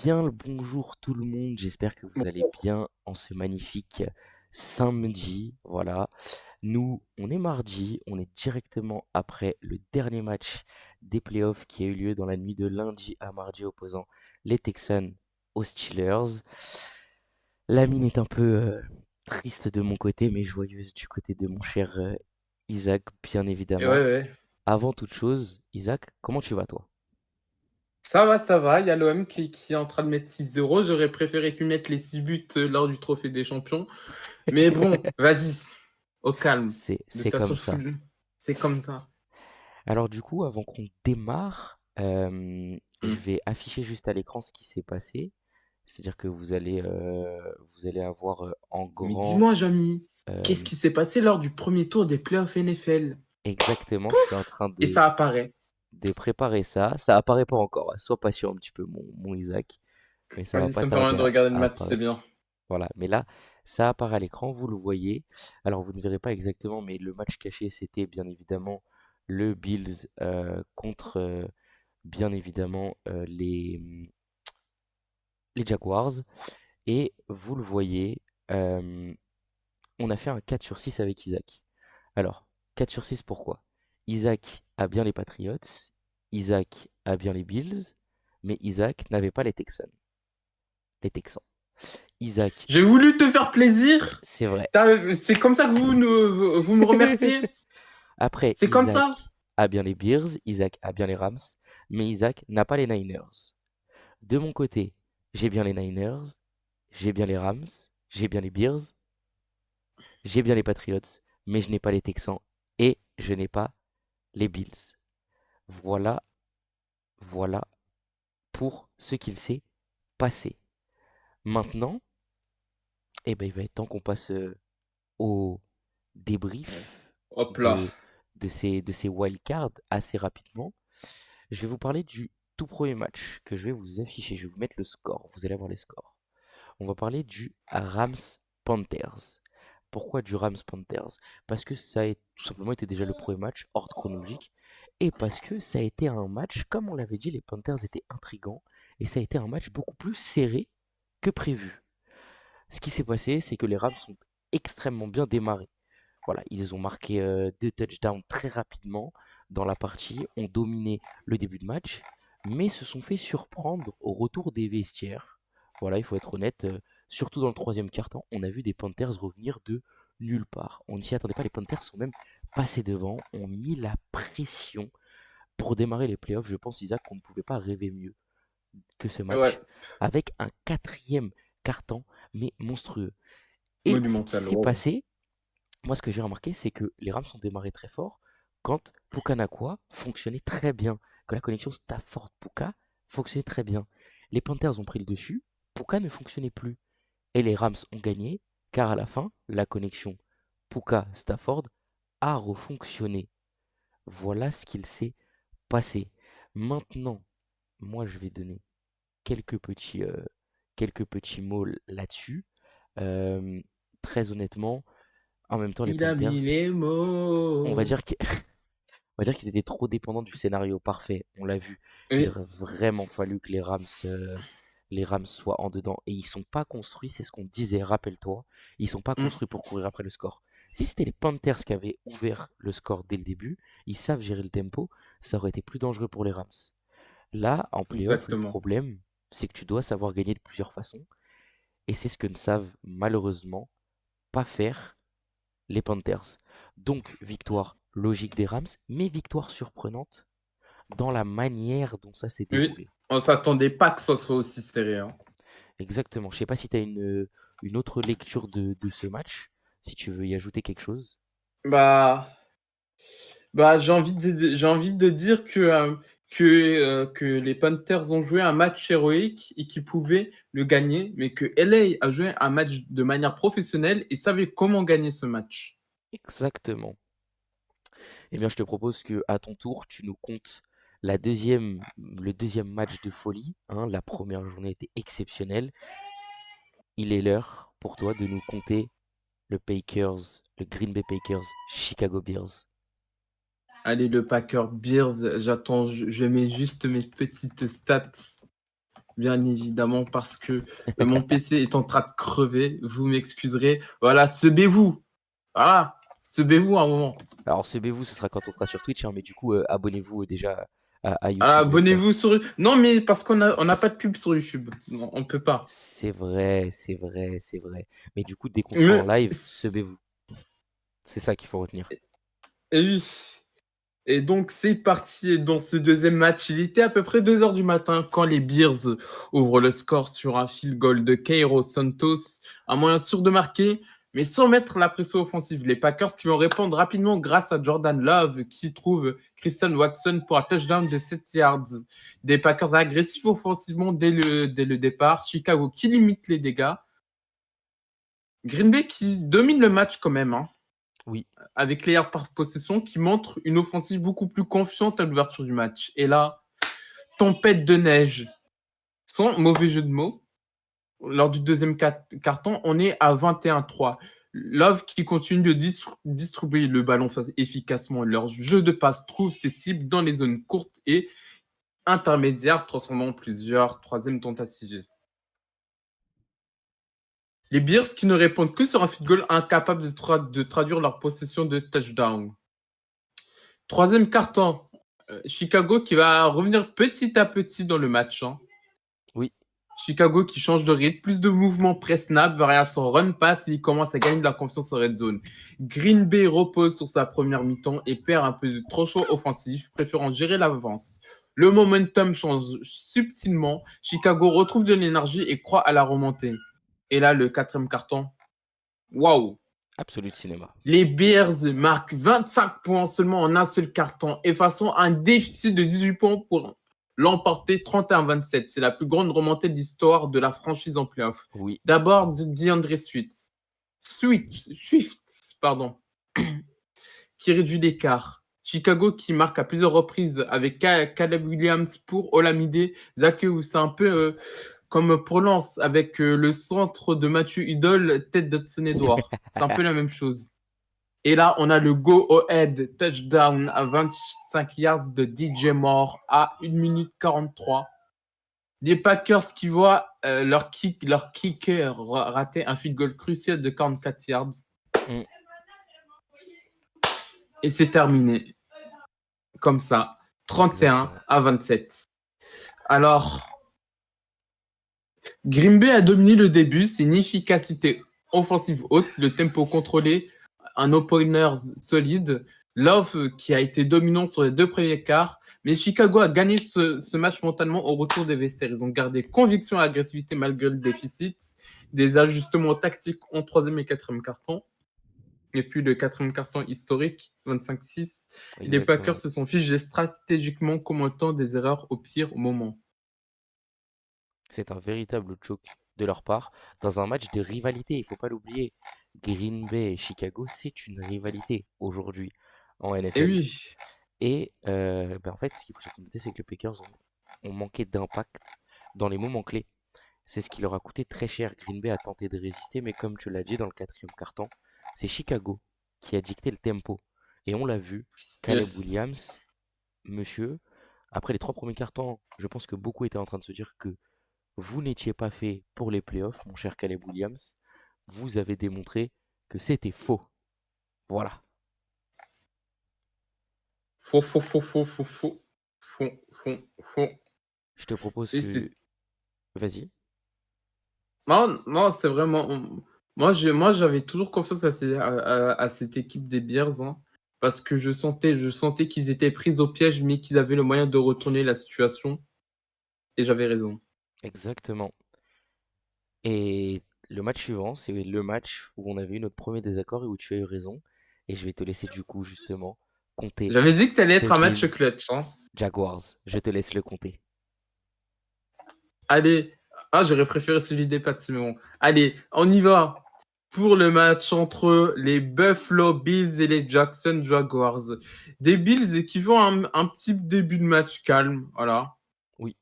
bien le bonjour tout le monde, j'espère que vous allez bien en ce magnifique samedi. Voilà, nous, on est mardi, on est directement après le dernier match des playoffs qui a eu lieu dans la nuit de lundi à mardi opposant les Texans aux Steelers. La mine est un peu triste de mon côté, mais joyeuse du côté de mon cher Isaac, bien Et ouais, évidemment. ouais. Avant toute chose, Isaac, comment tu vas toi? Ça va. Il y a l'OM qui est en train de mettre 6-0. J'aurais préféré qu'ils mettent les 6 buts lors du Trophée des Champions. Mais bon, vas-y, au calme. De C'est toute façon, comme ça. c'est comme ça. Alors du coup, avant qu'on démarre, je Hmm. vais afficher juste à l'écran ce qui s'est passé. C'est-à-dire que vous allez avoir en Mais grand dis-moi, Jamy, qu'est-ce euh, qui s'est passé lors du premier tour des playoffs NFL? exactement, je suis en Pouf! train Et ça apparaît. de préparer ça. Ça apparaît pas encore, hein. Sois patient un petit peu, mon Isaac, mais ça va Vas-y, pas ça me permet tarder de regarder le à match, c'est apparaître. bien. Voilà, mais là, ça apparaît à l'écran, vous le voyez. Alors vous ne verrez pas exactement, mais le match caché, c'était bien évidemment le Bills contre bien évidemment les Jaguars. Et vous le voyez, euh, on a fait un 4 sur 6 avec Isaac. Alors, 4 sur 6 pourquoi? Isaac a bien les Patriots, Isaac a bien les Bills, mais Isaac n'avait pas les Texans. Isaac, J'ai voulu te faire plaisir. c'est vrai. C'est comme ça que vous me remerciez? Après, C'est comme Isaac ça? a bien les Bears, Isaac a bien les Rams, mais Isaac n'a pas les Niners. De mon côté, j'ai bien les Niners, j'ai bien les Rams, j'ai bien les Bears, j'ai bien les Patriots, mais je n'ai pas les Texans et je n'ai pas les Bills. Voilà, voilà pour ce qu'il s'est passé. Maintenant, eh ben, il va être temps qu'on passe au Ouais. débrief Hop là. de, de ces wildcards assez rapidement. Je vais vous parler du tout premier match que je vais vous afficher. Je vais vous mettre le score. Vous allez avoir les scores. On va parler du Rams Panthers. Pourquoi du Rams Panthers? Parce que ça a tout simplement été déjà le premier match hors chronologique. Et parce que ça a été un match, comme on l'avait dit, les Panthers étaient intrigants. Et ça a été un match beaucoup plus serré que prévu. Ce qui s'est passé, c'est que les Rams sont extrêmement bien démarrés. Voilà, ils ont marqué 2 touchdowns très rapidement dans la partie, ont dominé le début de match, mais se sont fait surprendre au retour des vestiaires. Voilà, il faut être honnête, surtout dans le troisième quart-temps, on a vu des Panthers revenir de nulle part. On ne s'y attendait pas, les Panthers sont même passés devant, ont mis la pression pour démarrer les playoffs. Je pense, Isaac, qu'on ne pouvait pas rêver mieux que ce Ouais, match, avec un quatrième quart-temps, mais monstrueux. Et ce qui monumental. s'est Wow. passé, moi, ce que j'ai remarqué, c'est que les Rams ont démarré très fort quand Puka fonctionnait très bien, que la connexion Stafford-Puka fonctionnait très bien. Les Panthers ont pris le dessus, Puka ne fonctionnait plus. Et les Rams ont gagné, car à la fin, la connexion Puka-Stafford a refonctionné. Voilà ce qu'il s'est passé. Maintenant, moi, je vais donner quelques quelques petits mots là-dessus. Euh, Très honnêtement, en même temps, les Il a mis Panthers, les on va mots. dire que on va dire qu'ils étaient trop dépendants du scénario parfait. On l'a vu. Il Oui. aurait vraiment fallu que les Rams soient en dedans. Et ils sont pas construits, c'est ce qu'on disait, rappelle-toi. Ils sont pas Hmm. construits pour courir après le score. Si c'était les Panthers qui avaient ouvert le score dès le début, ils savent gérer le tempo, ça aurait été plus dangereux pour les Rams. Là, en playoff, le Exactement. problème, c'est que tu dois savoir gagner de plusieurs façons. Et c'est ce que ne savent malheureusement pas faire les Panthers. Donc, victoire logique des Rams, mais victoire surprenante dans la manière dont ça s'est Oui. déroulé. On s'attendait pas que ça soit aussi serré, hein. Exactement. Je sais pas si tu as une autre lecture de ce match, si tu veux y ajouter quelque chose. Bah, j'ai envie de dire que les Panthers ont joué un match héroïque et qu'ils pouvaient le gagner, mais que LA a joué un match de manière professionnelle et savait comment gagner ce match. Exactement. Eh bien, je te propose que à ton tour, tu nous comptes le deuxième match de folie, hein. La première journée était exceptionnelle. Il est l'heure pour toi de nous compter le Green Bay Packers, Chicago Bears. Allez, le Packer Bears, j'attends, je mets juste mes petites stats. Bien évidemment, parce que mon PC est en train de crever. Vous m'excuserez. Voilà, sebez-vous. Voilà, sebez-vous un moment. Alors, CB-vous, ce sera quand on sera sur Twitch, hein, mais du coup, abonnez-vous déjà à Voilà, YouTube, les frères. abonnez-vous sur... Non, mais parce on n'a pas de pub sur YouTube. Non, on peut pas. C'est vrai, c'est vrai, c'est vrai. Mais du coup, dès qu'on sera en Mais... live, subez-vous. C'est ça qu'il faut retenir. Et oui. Et donc, c'est parti dans ce deuxième match. Il était à peu près 2 heures du matin quand les Bears ouvrent le score sur un field goal de Cairo Santos, un moyen sûr de marquer, mais sans mettre la pression offensive. Les Packers qui vont répondre rapidement grâce à Jordan Love qui trouve Christian Watson pour un touchdown de 7 yards. Des Packers agressifs offensivement dès le départ. Chicago qui limite les dégâts. Green Bay qui domine le match quand même, hein, Oui, avec les yards par possession, qui montre une offensive beaucoup plus confiante à l'ouverture du match. Et là, tempête de neige, sans mauvais jeu de mots. Lors du deuxième carton, on est à 21-3. Love qui continue de distribuer le ballon efficacement. Leur jeu de passe trouve ses cibles dans les zones courtes et intermédiaires, transformant plusieurs troisième tentatives. Les Bears qui ne répondent que sur un field goal, incapables de traduire leur possession de touchdown. Troisième carton, Chicago qui va revenir petit à petit dans le match, hein. oui. Chicago qui change de rythme, plus de mouvement press-snap, variation run-pass, et il commence à gagner de la confiance en red zone. Green Bay repose sur sa première mi-temps et perd un peu de trop chaud offensif, préférant gérer l'avance. Le momentum change subtilement, Chicago retrouve de l'énergie et croit à la remontée. Et là, le quatrième carton, waouh! Absolu de cinéma. Les Bears marquent 25 points seulement en un seul carton, effaçant un déficit de 18 points pour l'emporter 31-27. C'est la plus grande remontée de l'histoire de la franchise en playoff. Oui. D'abord, DeAndre Swift, pardon, qui réduit l'écart. Chicago qui marque à plusieurs reprises avec Caleb Williams pour Olamide. Zaccheaus, c'est un peu comme pour Lens avec le centre de Mathieu Idol, tête d'Hudson Edouard. C'est un peu la même chose. Et là, on a le go-ahead touchdown à 25 yards de DJ Moore à 1 minute 43. Les Packers qui voient leur kicker rater un field goal crucial de 44 yards. Mm. Et c'est terminé. Comme ça. 31-27. Alors, Green Bay a dominé le début. C'est une efficacité offensive haute, le tempo contrôlé, un opener solide. Love qui a été dominant sur les 2 premiers quarts. Mais Chicago a gagné ce match mentalement au retour des vestiaires. Ils ont gardé conviction et agressivité malgré le déficit. Des ajustements tactiques en 3e et 4e carton. Et puis le 4e carton historique, 25-6. Les Packers se sont figés stratégiquement, commentant des erreurs au pire moment. C'est un véritable choc de leur part dans un match de rivalité. Il ne faut pas l'oublier. Green Bay et Chicago, c'est une rivalité aujourd'hui en NFL. Et oui. Et en fait, ce qu'il faut surtout noter, c'est que les Packers ont manqué d'impact dans les moments clés. C'est ce qui leur a coûté très cher. Green Bay a tenté de résister, mais comme tu l'as dit dans le 4e carton, c'est Chicago qui a dicté le tempo. Et on l'a vu, Caleb Williams, monsieur, après les 3 premiers cartons, je pense que beaucoup étaient en train de se dire que vous n'étiez pas fait pour les playoffs, mon cher Caleb Williams. Vous avez démontré que c'était faux. Voilà. Faux. Je te propose Et que... Vas-y. Non, c'est vraiment. Moi, j'avais toujours confiance à cette équipe des Bears, hein, parce que je sentais qu'ils étaient pris au piège, mais qu'ils avaient le moyen de retourner la situation. Et j'avais raison. Exactement. Et le match suivant, c'est le match où on avait eu notre premier désaccord et où tu as eu raison. Et je vais te laisser du coup justement compter J'avais dit que ça allait ce être un match Bills clutch, hein. Jaguars. Je te laisse le compter. Allez. Ah, j'aurais préféré celui des Pats, mais bon. Allez, on y va pour le match entre les Buffalo Bills et les Jackson Jaguars. Des Bills qui font un petit début de match calme, voilà. Oui.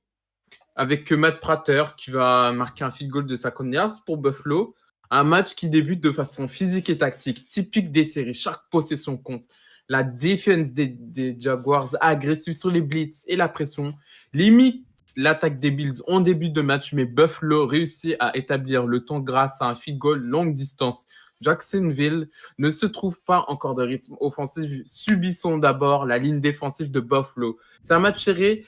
Avec Matt Prater qui va marquer un field goal de 50 yards pour Buffalo. Un match qui débute de façon physique et tactique, typique des séries. Chaque possession compte. La défense des Jaguars agressive sur les blitz et la pression limite l'attaque des Bills en début de match, mais Buffalo réussit à établir le temps grâce à un field goal longue distance. Jacksonville ne se trouve pas encore de rythme offensif. Subissons d'abord la ligne défensive de Buffalo. C'est un match serré,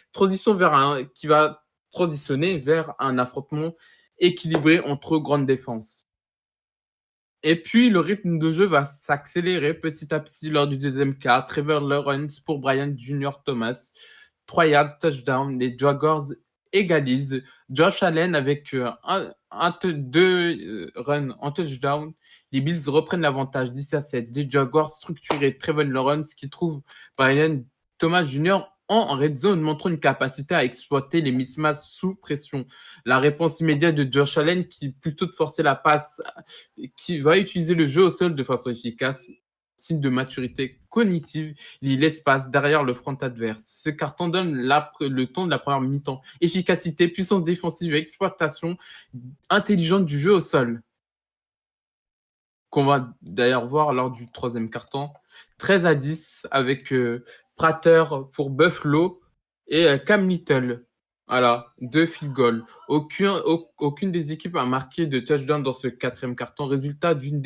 qui va transitionner vers un affrontement équilibré entre grandes défenses. Et puis, le rythme de jeu va s'accélérer petit à petit lors du deuxième quart. Trevor Lawrence pour Brian Jr. Thomas. 3 yards, touchdown. Les Jaguars égalisent. Josh Allen avec deux runs en touchdown. Les Bills reprennent l'avantage 10-7. Des Jaguars structurés. Trevor Lawrence qui trouve Brian Thomas Jr. en red zone, montrant une capacité à exploiter les mismatchs sous pression. La réponse immédiate de Josh Allen qui, plutôt de forcer la passe, qui va utiliser le jeu au sol de façon efficace, signe de maturité cognitive, il laisse passe derrière le front adverse. Ce carton donne le ton de la première mi-temps. Efficacité, puissance défensive et exploitation intelligente du jeu au sol, qu'on va d'ailleurs voir lors du troisième carton. 13-10 avec Prater pour Buffalo et Cam Little. Voilà, 2 field goals. Aucune des équipes a marqué de touchdown dans ce quatrième carton, résultat d'une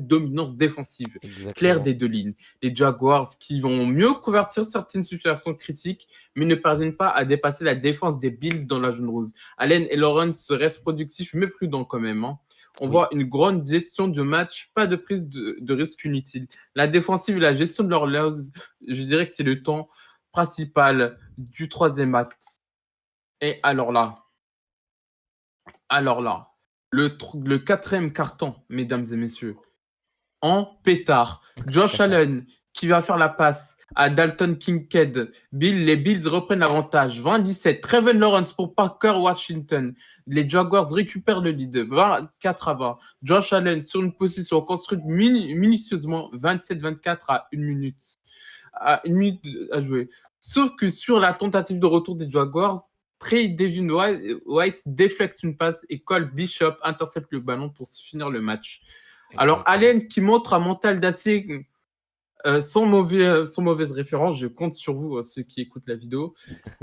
dominance défensive claire Exactement. des deux lignes. Les Jaguars qui vont mieux convertir certaines situations critiques, mais ne parviennent pas à dépasser la défense des Bills dans la zone rouge. Allen et Lawrence restent productifs, mais prudents quand même. Hein. On Oui, voit une grande gestion de match, pas de prise de risque inutile. La défensive et la gestion de leur loss, je dirais que c'est le temps principal du troisième acte. Et alors là, le quatrième carton, mesdames et messieurs, en pétard. Josh Allen qui va faire la passe à Dalton Kincaid. Les Bills reprennent l'avantage. 20-17. Trevor Lawrence pour Parker Washington. Les Jaguars récupèrent le lead. 24-20. Josh Allen sur une position construite minutieusement. 27-24 à 1 minute. À 1 minute à jouer. Sauf que sur la tentative de retour des Jaguars, Trey Devin White déflecte une passe et Cole Bishop intercepte le ballon pour finir le match. Alors, exactement. Allen qui montre un mental d'acier sans mauvaise référence, je compte sur vous, ceux qui écoutent la vidéo,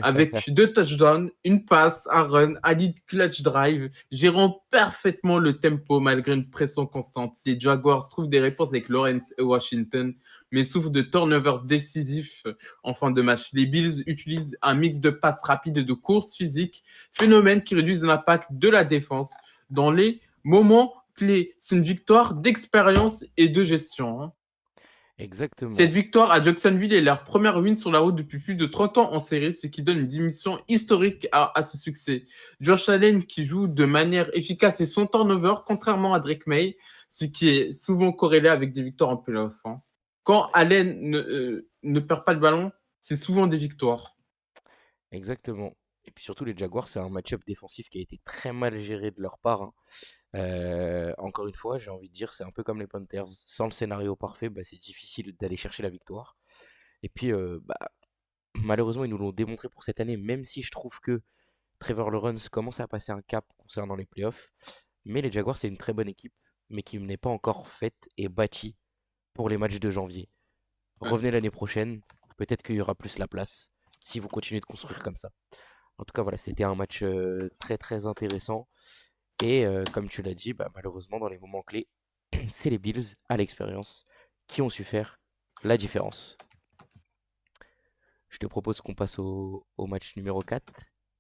avec 2 touchdowns, une passe, un run, un lead clutch drive, gérant parfaitement le tempo malgré une pression constante. Les Jaguars trouvent des réponses avec Lawrence et Washington, mais souffrent de turnovers décisifs en fin de match. Les Bills utilisent un mix de passes rapides et de courses physiques, phénomène qui réduisent l'impact de la défense dans les moments clés. C'est une victoire d'expérience et de gestion. Hein. Cette Exactement. victoire à Jacksonville est leur première win sur la route depuis plus de 30 ans en série, ce qui donne une dimension historique à ce succès. Josh Allen qui joue de manière efficace et sans turnover, contrairement à Drake May, ce qui est souvent corrélé avec des victoires en playoff. Hein. Quand Allen ne perd pas le ballon, c'est souvent des victoires. Exactement. Et puis surtout, les Jaguars, c'est un match-up défensif qui a été très mal géré de leur part, hein. Encore une fois, j'ai envie de dire, c'est un peu comme les Panthers. Sans le scénario parfait, bah, c'est difficile d'aller chercher la victoire. Et puis, bah, malheureusement, ils nous l'ont démontré pour cette année, même si je trouve que Trevor Lawrence commence à passer un cap concernant les playoffs. Mais les Jaguars, c'est une très bonne équipe, mais qui n'est pas encore faite et bâtie pour les matchs de janvier. Ouais. Revenez l'année prochaine, peut-être qu'il y aura plus la place si vous continuez de construire comme ça. En tout cas, voilà, c'était un match très très intéressant. Et comme tu l'as dit, bah, malheureusement, dans les moments clés, c'est les Bills, à l'expérience, qui ont su faire la différence. Je te propose qu'on passe au match numéro 4.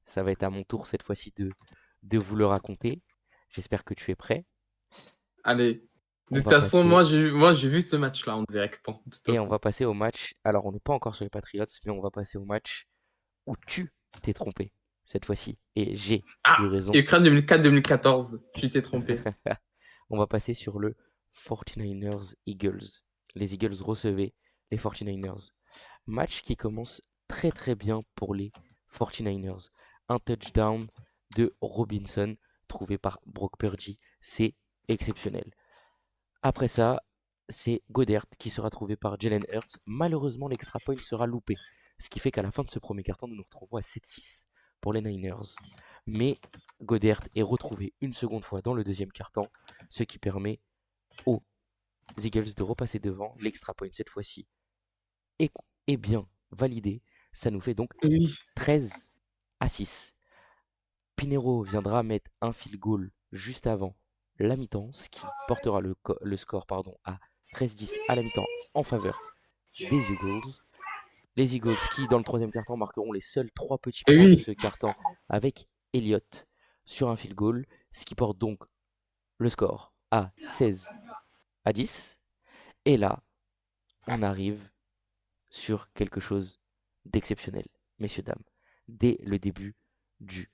Ça va être à mon tour cette fois-ci de vous le raconter. J'espère que tu es prêt. Allez. De On toute va façon, passer moi j'ai vu ce match-là en direct. Hein, de toute et on façon. va passer au match. Alors, on n'est pas encore sur les Patriots, mais on va passer au match où tu t'es trompé cette fois-ci. Et j'ai Ah, eu raison. Ukraine 2004-2014. Tu t'es trompé. On va passer sur le 49ers Eagles. Les Eagles recevaient les 49ers. Match qui commence très très bien pour les 49ers. Un touchdown de Robinson trouvé par Brock Purdy. C'est exceptionnel. Après ça, c'est Goddard qui sera trouvé par Jalen Hurts. Malheureusement, l'extra point sera loupé. Ce qui fait qu'à la fin de ce premier carton, nous nous retrouvons à 7-6 pour les Niners. Mais Goddard est retrouvé une seconde fois dans le deuxième carton, ce qui permet aux Eagles de repasser devant. L'extra point cette fois-ci est bien validé. Ça nous fait donc Oui. 13-6. Pinheiro viendra mettre un field goal juste avant la mi-temps, ce qui portera le score à 13-10 à la mi-temps en faveur des Eagles. Les Eagles qui, dans le troisième quart-temps, marqueront les seuls 3 petits Et points de oui, ce quart-temps avec Elliott sur un field goal, ce qui porte donc le score à 16-10. Et là, on arrive sur quelque chose d'exceptionnel, messieurs, dames. Dès le début du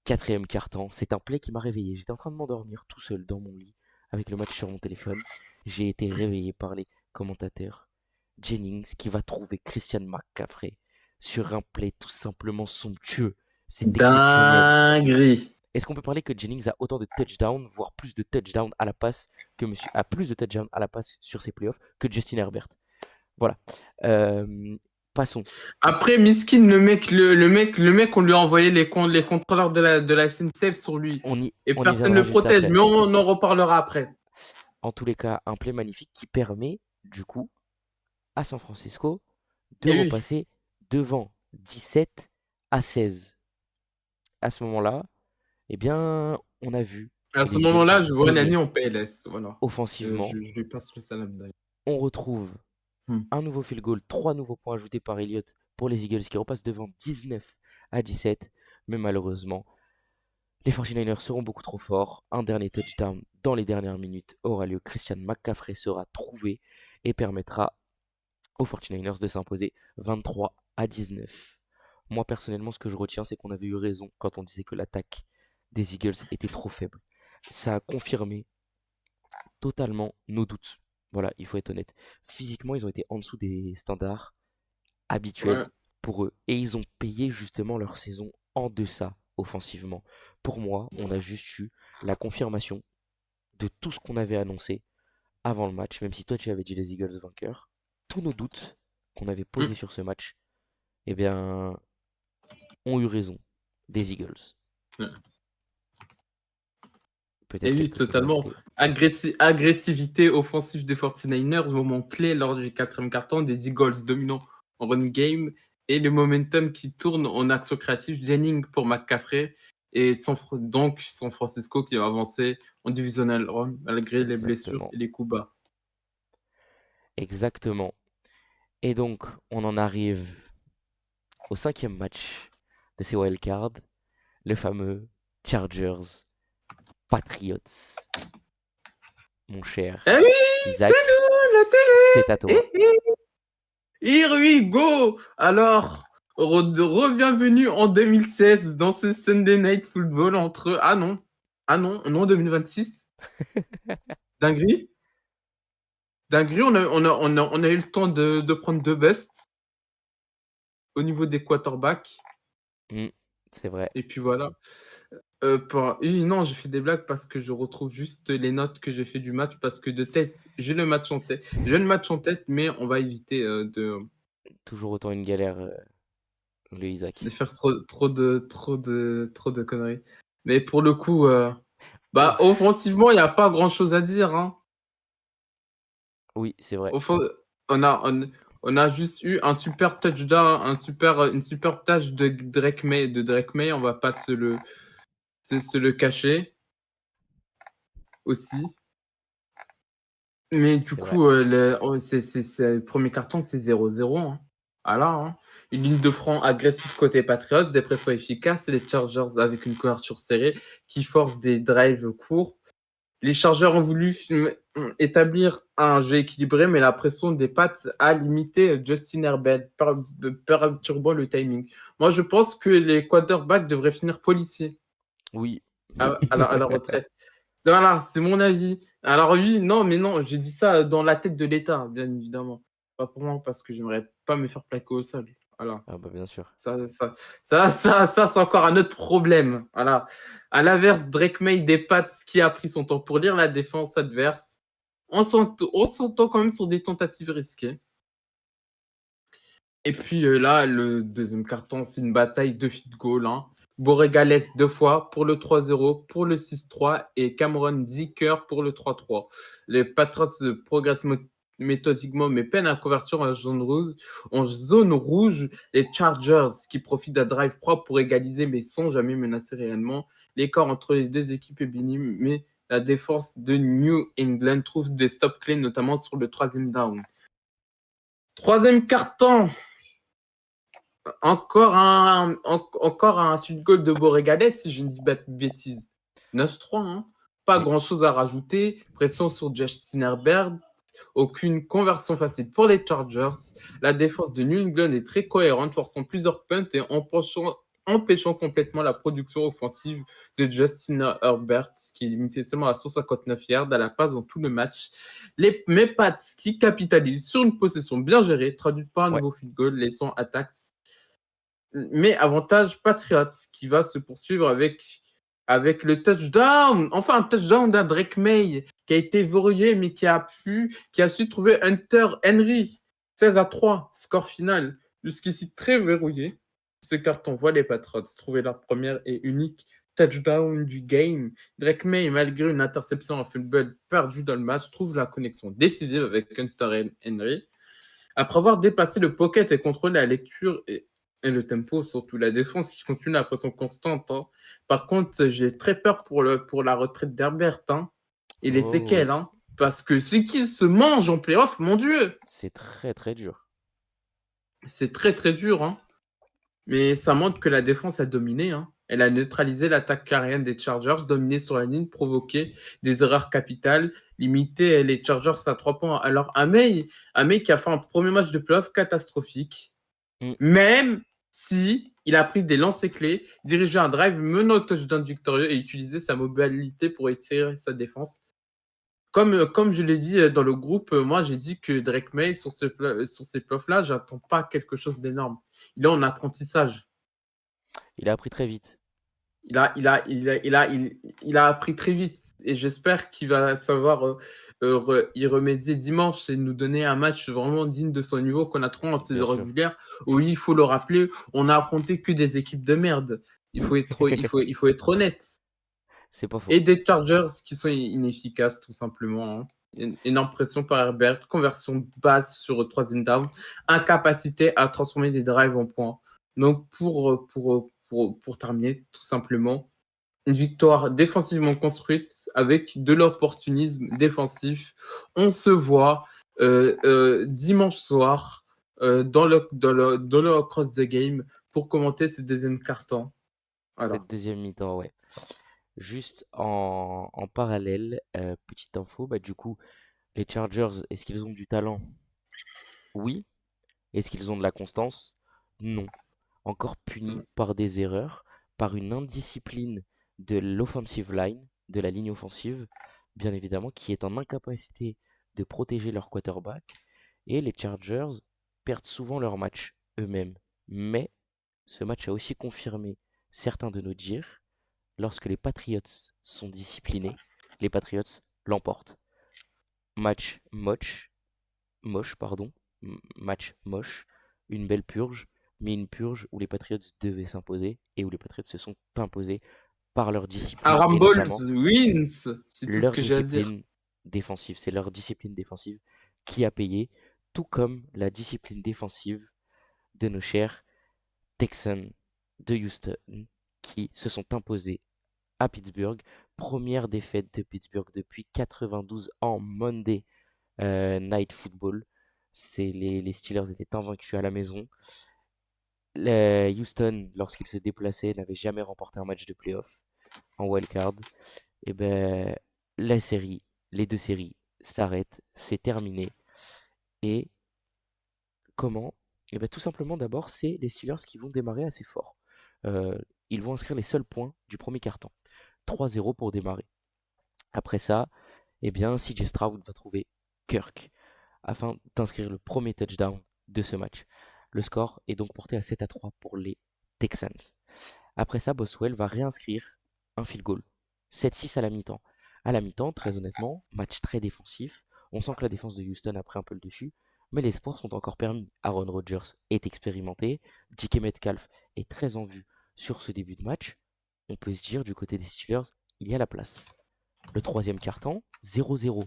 quatrième quart-temps, c'est un play qui m'a réveillé. J'étais en train de m'endormir tout seul dans mon lit avec le match sur mon téléphone. J'ai été réveillé par les commentateurs. Jennings qui va trouver Christian McCaffrey sur un play tout simplement somptueux. C'est exceptionnel. dinguerie. Est-ce qu'on peut parler que Jennings a autant de touchdowns, voire plus de touchdowns à la passe que monsieur a plus de touchdowns à la passe sur ses playoffs que Justin Herbert. Voilà. Passons. Après, Miskin, le mec, on lui a envoyé les contrôleurs de la SNCF sur lui. Et On y personne ne viendra le juste protège, après. mais on en reparlera après. En tous les cas, un play magnifique qui permet, du coup, à San Francisco de Et oui, repasser devant 17-16. À ce moment-là, eh bien, on a vu à que ce les Eagles moment-là, ont je vois donné Nani en PLS. Voilà. offensivement. Je lui passe le salam d'ailleurs. On retrouve Hmm. un nouveau field goal, 3 nouveaux points ajoutés par Elliott pour les Eagles qui repassent devant 19-17. Mais malheureusement, les 49ers seront beaucoup trop forts. Un dernier touchdown dans les dernières minutes aura lieu. Christian McCaffrey sera trouvé et permettra aux 49ers de s'imposer 23-19. Moi, personnellement, ce que je retiens, c'est qu'on avait eu raison quand on disait que l'attaque des Eagles était trop faible. Ça a confirmé totalement nos doutes. Voilà, il faut être honnête. Physiquement, ils ont été en dessous des standards habituels Ouais. pour eux. Et ils ont payé justement leur saison en deçà offensivement. Pour moi, on a juste eu la confirmation de tout ce qu'on avait annoncé avant le match, même si toi tu avais dit les Eagles vainqueurs. Tous nos doutes qu'on avait Hmm. posés sur ce match, eh bien, ont eu raison des Eagles. Ouais. Et Peut-être oui, quelque chose à totalement. ajouter. Agressivité offensive des 49ers, moment clé lors du quatrième quart-temps, des Eagles dominants en run game et le momentum qui tourne en action créative. Jennings pour McCaffrey et donc San Francisco qui va avancer en divisional round malgré les blessures Exactement. et les coups bas. Exactement. Et donc, on en arrive au cinquième match de ces wildcards, le fameux Chargers Patriots. Mon cher Eh oui, c'est Isaac, nous, la c'est à télé! toi. Here we go! Alors, re-bienvenue en 2016 dans ce Sunday Night Football entre... non, 2026. Dinguerie. Dinguerie, on a eu le temps de prendre deux busts au niveau des quarterbacks. C'est vrai. Et puis voilà. Oui, non, j'ai fait des blagues parce que je retrouve juste les notes que j'ai fait du match parce que de tête, j'ai le match en tête. J'ai le match en tête, mais on va éviter Toujours autant une galère, le de Isaac. faire trop de conneries. Mais pour le coup, Ouf. offensivement, il n'y a pas grand-chose à dire, hein. Oui, c'est vrai. Offen- on a, on, on a juste eu un super touchdown, une super tâche de Drake May, on va pas se le cacher aussi. Mais du C'est vrai. coup, le premier carton, c'est 0-0, hein. Voilà, hein. Une ligne de front agressive côté Patriots, des pressions efficaces, et les Chargers avec une couverture serrée qui force des drives courts. Les Chargeurs ont voulu établir un jeu équilibré, mais la pression des Pats a limité Justin Herbert, perturbant le timing. Moi, je pense que les quarterbacks devraient finir policiers Oui. à la retraite. Voilà, c'est mon avis. Alors oui, non, mais non, j'ai dit ça dans la tête de l'État, bien évidemment. Pas pour moi, parce que j'aimerais pas me faire plaquer au sol. Voilà. Ah bah bien sûr. Ça, c'est encore un autre problème. Voilà. À l'inverse, Drake May des Pats qui a pris son temps pour lire la défense adverse. On s'entend quand même sur des tentatives risquées. Et puis là, le deuxième carton, c'est une bataille de field goal, hein. Borregales 2 fois pour le 3-0, pour le 6-3 et Cameron Dicker pour le 3-3. Les Patriots progressent méthodiquement, mais peinent à convertir en zone rouge. En zone rouge, les Chargers, qui profitent d'un drive propre pour égaliser, mais sans jamais menacer réellement. L'écart entre les deux équipes est minime, mais la défense de New England trouve des stops clés, notamment sur le troisième down. Troisième carton. Encore un sud goal de Borregales, si je ne dis pas de bêtises. 9-3, hein. Pas Oui. grand-chose à rajouter. Pression sur Justin Herbert. Aucune conversion facile pour les Chargers. La défense de New England est très cohérente, forçant plusieurs punts et empêchant complètement la production offensive de Justin Herbert, qui est limité seulement à 159 yards à la passe dans tout le match. Mes Pats qui capitalisent sur une possession bien gérée, traduite par un Ouais. nouveau field goal, laissant attaque. Mais avantage Patriots qui va se poursuivre avec le touchdown. Enfin, un touchdown d'un Drake May qui a été verrouillé, mais qui a su trouver Hunter Henry. 16-3, score final. Jusqu'ici, très verrouillé. Ce carton voit les Patriots trouver leur première et unique touchdown du game. Drake May, malgré une interception en fumble perdue dans le match, trouve la connexion décisive avec Hunter Henry. Après avoir dépassé le pocket et contrôlé la lecture et le tempo, surtout la défense qui continue la pression constante. Hein. Par contre, j'ai très peur pour la retraite d'Herbert et les Oh, séquelles. ouais. Hein, parce que ce qu'il se mange en playoff, mon Dieu, C'est très très dur. c'est très très dur. Hein. Mais ça montre que la défense a dominé. Hein. Elle a neutralisé l'attaque aérienne des Chargers, dominé sur la ligne, provoqué des erreurs capitales, limité les Chargers à 3 points. Alors, Amey qui a fait un premier match de playoff catastrophique, même si il a pris des lancers clés, dirigé un drive, mené au touchdown victorieux et utilisé sa mobilité pour étirer sa défense. Comme je l'ai dit dans le groupe, moi j'ai dit que Drake May, sur ces playoffs-là, j'attends pas quelque chose d'énorme. Il est en apprentissage. Il a appris très vite. Il a appris très vite et j'espère qu'il va savoir y remédier dimanche et nous donner un match vraiment digne de son niveau qu'on a trop en Bien saison sûr. régulière. Oui, il faut le rappeler, on n'a affronté que des équipes de merde. Il faut être honnête. C'est pas faux. Et des Chargers qui sont inefficaces tout simplement. Hein. Une énorme pression par Herbert, conversion basse sur le troisième down, incapacité à transformer des drives en points. Donc pour terminer, tout simplement, une victoire défensivement construite avec de l'opportunisme défensif. On se voit dimanche soir dans le Cross the Game pour commenter ce deuxième carton. Voilà. Cette deuxième mi-temps, ouais. Juste en parallèle, petite info, bah, du coup, les Chargers, est-ce qu'ils ont du talent? Oui. Est-ce qu'ils ont de la constance? Non. Encore punis par des erreurs, par une indiscipline de l'offensive line, de la ligne offensive, bien évidemment, qui est en incapacité de protéger leur quarterback. Et les Chargers perdent souvent leur match eux-mêmes. Mais ce match a aussi confirmé certains de nos dires. Lorsque les Patriots sont disciplinés, les Patriots l'emportent. Match match moche, une belle purge, mais une purge où les Patriots devaient s'imposer et où les Patriots se sont imposés par leur discipline et Aramballs notamment wins, c'est tout ce leur que j'ai à dire. discipline défensive. C'est leur discipline défensive qui a payé, tout comme la discipline défensive de nos chers Texans de Houston qui se sont imposés à Pittsburgh. Première défaite de Pittsburgh depuis 92 en Monday Night Football. Les Steelers étaient invaincus à la maison. Houston, lorsqu'ils se déplaçaient, n'avait jamais remporté un match de playoff en wildcard. Et ben, les deux séries s'arrêtent, c'est terminé. Et comment? Et ben, tout simplement, d'abord, c'est les Steelers qui vont démarrer assez fort. Euh, Ils vont inscrire les seuls points du premier quart-temps. 3-0 pour démarrer. Après ça, eh bien, CJ Stroud va trouver Kirk afin d'inscrire le premier touchdown de ce match. Le score est donc porté à 7-3 pour les Texans. Après ça, Boswell va réinscrire un field goal. 7-6 à la mi-temps. À la mi-temps, très honnêtement, match très défensif. On sent que la défense de Houston a pris un peu le dessus, mais les espoirs sont encore permis. Aaron Rodgers est expérimenté, DK Metcalf est très en vue sur ce début de match. On peut se dire, du côté des Steelers, il y a la place. Le troisième quart-temps, 0-0.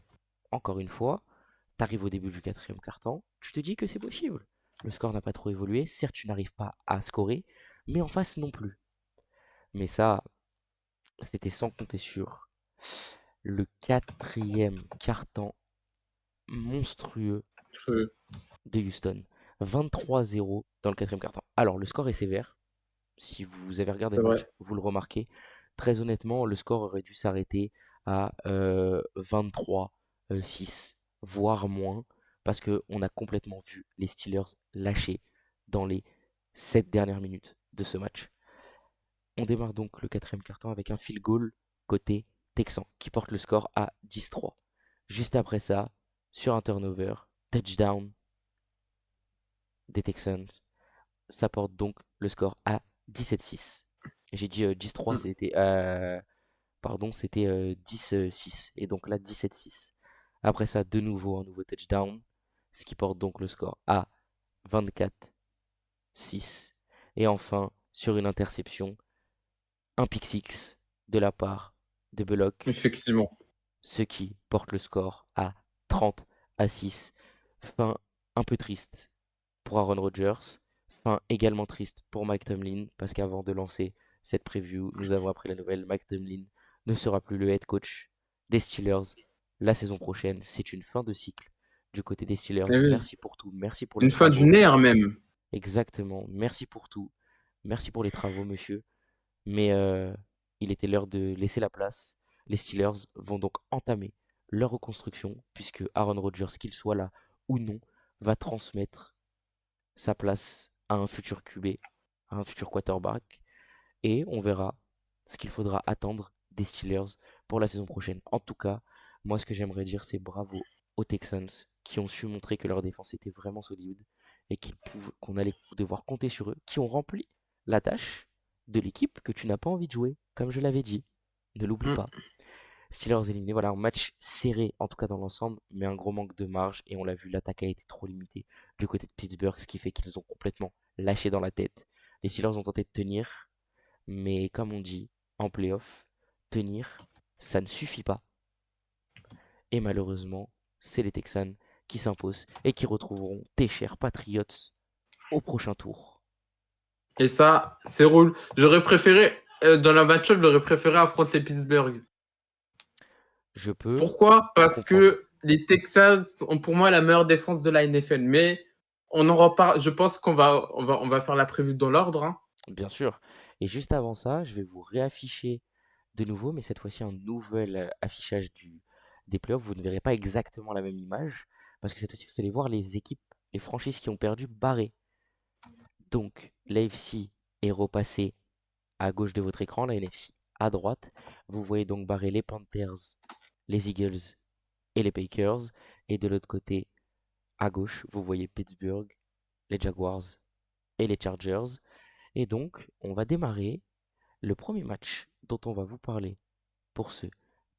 Encore une fois, T'arrives au début du quatrième quart-temps, tu te dis que c'est possible. Le score n'a pas trop évolué, certes tu n'arrives pas à scorer, mais en face non plus. Mais ça, c'était sans compter sur le quatrième quart-temps monstrueux Euh, de Houston. 23-0 dans le quatrième quart-temps. Alors le score est sévère, si vous avez regardé C'est le vrai. match, vous le remarquez. Très honnêtement, le score aurait dû s'arrêter à 23-6, voire moins, parce qu'on a complètement vu les Steelers lâcher dans les 7 dernières minutes de ce match. On démarre donc le quatrième quart-temps avec un field goal côté Texan, qui porte le score à 10-3. Juste après ça, sur un turnover, touchdown des Texans, ça porte donc le score à 17-6. J'ai dit 10-3, Mm. c'était 10-6. Et donc là, 17-6. Après ça, de nouveau, un nouveau touchdown, ce qui porte donc le score à 24-6. Et enfin, sur une interception, un pick six de la part de Bullock, Effectivement. ce qui porte le score à 30-6. Fin un peu triste pour Aaron Rodgers. Fin également triste pour Mike Tomlin, parce qu'avant de lancer cette preview, nous avons appris la nouvelle, Mike Tomlin ne sera plus le head coach des Steelers la saison prochaine. C'est une fin de cycle du côté des Steelers. Eh oui. Merci pour tout, merci pour les Une fin travaux. d'une ère même. Exactement, merci pour tout. Merci pour les travaux, monsieur. Mais il était l'heure de laisser la place. Les Steelers vont donc entamer leur reconstruction, puisque Aaron Rodgers, qu'il soit là ou non, va transmettre sa place à un futur QB, à un futur quarterback, et on verra ce qu'il faudra attendre des Steelers pour la saison prochaine. En tout cas, moi ce que j'aimerais dire, c'est bravo aux Texans qui ont su montrer que leur défense était vraiment solide et qu'on allait devoir compter sur eux, qui ont rempli la tâche de l'équipe que tu n'as pas envie de jouer, comme je l'avais dit. Ne l'oublie Mm. pas. Steelers éliminés, voilà, un match serré en tout cas dans l'ensemble, mais un gros manque de marge, et on l'a vu, l'attaque a été trop limitée du côté de Pittsburgh, ce qui fait qu'ils ont complètement lâché dans la tête. Les Steelers ont tenté de tenir, mais comme on dit en playoff, tenir, ça ne suffit pas. Et malheureusement, c'est les Texans qui s'imposent et qui retrouveront tes chers Patriots au prochain tour. Et ça, c'est roule. J'aurais préféré, dans la match-up, j'aurais préféré affronter Pittsburgh. Je peux Pourquoi? Parce comprendre, que les Texans ont pour moi la meilleure défense de la NFL. Mais on en reparle. Je pense qu'on va faire la prévue dans l'ordre, hein. bien sûr. Et juste avant ça, je vais vous réafficher de nouveau, mais cette fois-ci un nouvel affichage des playoffs. Vous ne verrez pas exactement la même image, parce que cette fois-ci, vous allez voir les équipes, les franchises qui ont perdu barrées. Donc, l'AFC est repassé à gauche de votre écran, la NFC à droite. Vous voyez donc barrer les Panthers, les Eagles et les Packers. Et de l'autre côté, à gauche, vous voyez Pittsburgh, les Jaguars et les Chargers. Et donc, on va démarrer le premier match dont on va vous parler pour ce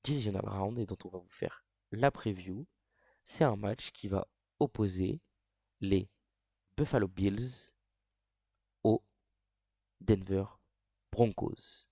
Divisional Round et dont on va vous faire la preview. C'est un match qui va opposer les Buffalo Bills aux Denver Broncos.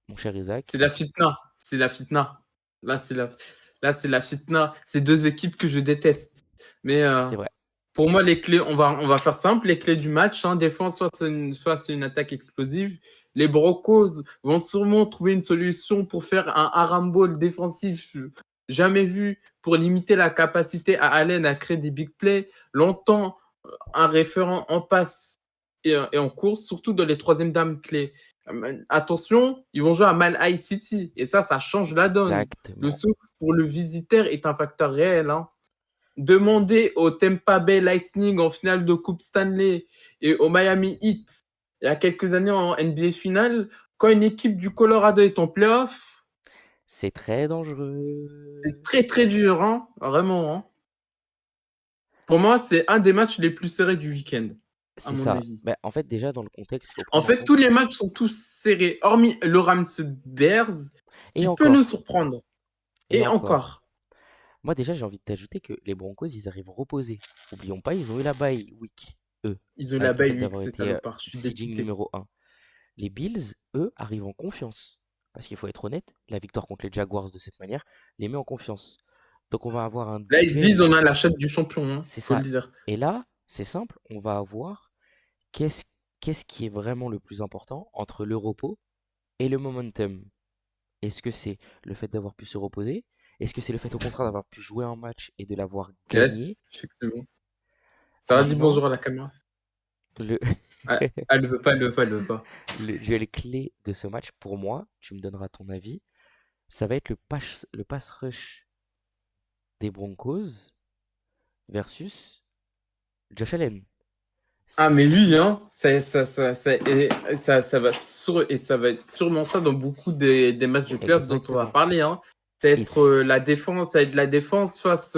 Mon cher C'est Isaac, la fitna. C'est la fitna. Là, c'est la fitna. C'est deux équipes que je déteste. Mais c'est vrai. pour moi, les clés, on va faire simple. Les clés du match, hein, défense, soit c'est une attaque explosive. Les Broncos vont sûrement trouver une solution pour faire un arambole défensif jamais vu pour limiter la capacité à Allen à créer des big plays. Longtemps, un référent en passe et en course, surtout dans les troisièmes dames clés. Attention, ils vont jouer à Mile High City et ça change la donne. Le Exactement. saut pour le visiteur est un facteur réel, hein. Demandez au Tampa Bay Lightning en finale de Coupe Stanley et au Miami Heat il y a quelques années en NBA finale, quand une équipe du Colorado est en playoff, C'est très dangereux. c'est très très dur, hein, vraiment, hein. Pour moi, c'est un des matchs les plus serrés du week-end, à C'est mon ça. avis. Bah, en fait, déjà, dans le contexte, il faut En prendre en fait, compte. tous les matchs sont tous serrés, hormis le Rams Bears, Et qui peut nous encore. surprendre. Et Et encore. encore. Moi, déjà, j'ai envie de t'ajouter que les Broncos, ils arrivent reposés. Oublions pas, ils ont eu la bye week, eux, Ils ont la avec le fait bye week, d'avoir ces été salopards. Je suis seeding dépité. numéro un. Les Bills, eux, arrivent en confiance. Parce qu'il faut être honnête, la victoire contre les Jaguars de cette manière les met en confiance. Donc on va avoir un Là, ils se disent, duel, on a la chatte du champion, hein, c'est faut le ça. dire. Et là, c'est simple, on va avoir qu'est-ce qu'est-ce qui est vraiment le plus important entre le repos et le momentum? Est-ce que c'est le fait d'avoir pu se reposer? Est-ce que c'est le fait au contraire d'avoir pu jouer un match et de l'avoir gagné? Yes, effectivement. Ça va, dis Maintenant, bonjour à la caméra. le, Ah, elle le veut pas, elle le veut pas, elle le veut pas. le duel clé de ce match, pour moi, tu me donneras ton avis, ça va être le pass rush des Broncos versus Josh Allen. Ah, mais lui, Si, hein, ça va être sûrement ça dans beaucoup des matchs de playoffs dont on va exactement. parler, hein. Ça va Et être la défense, ça va être la défense face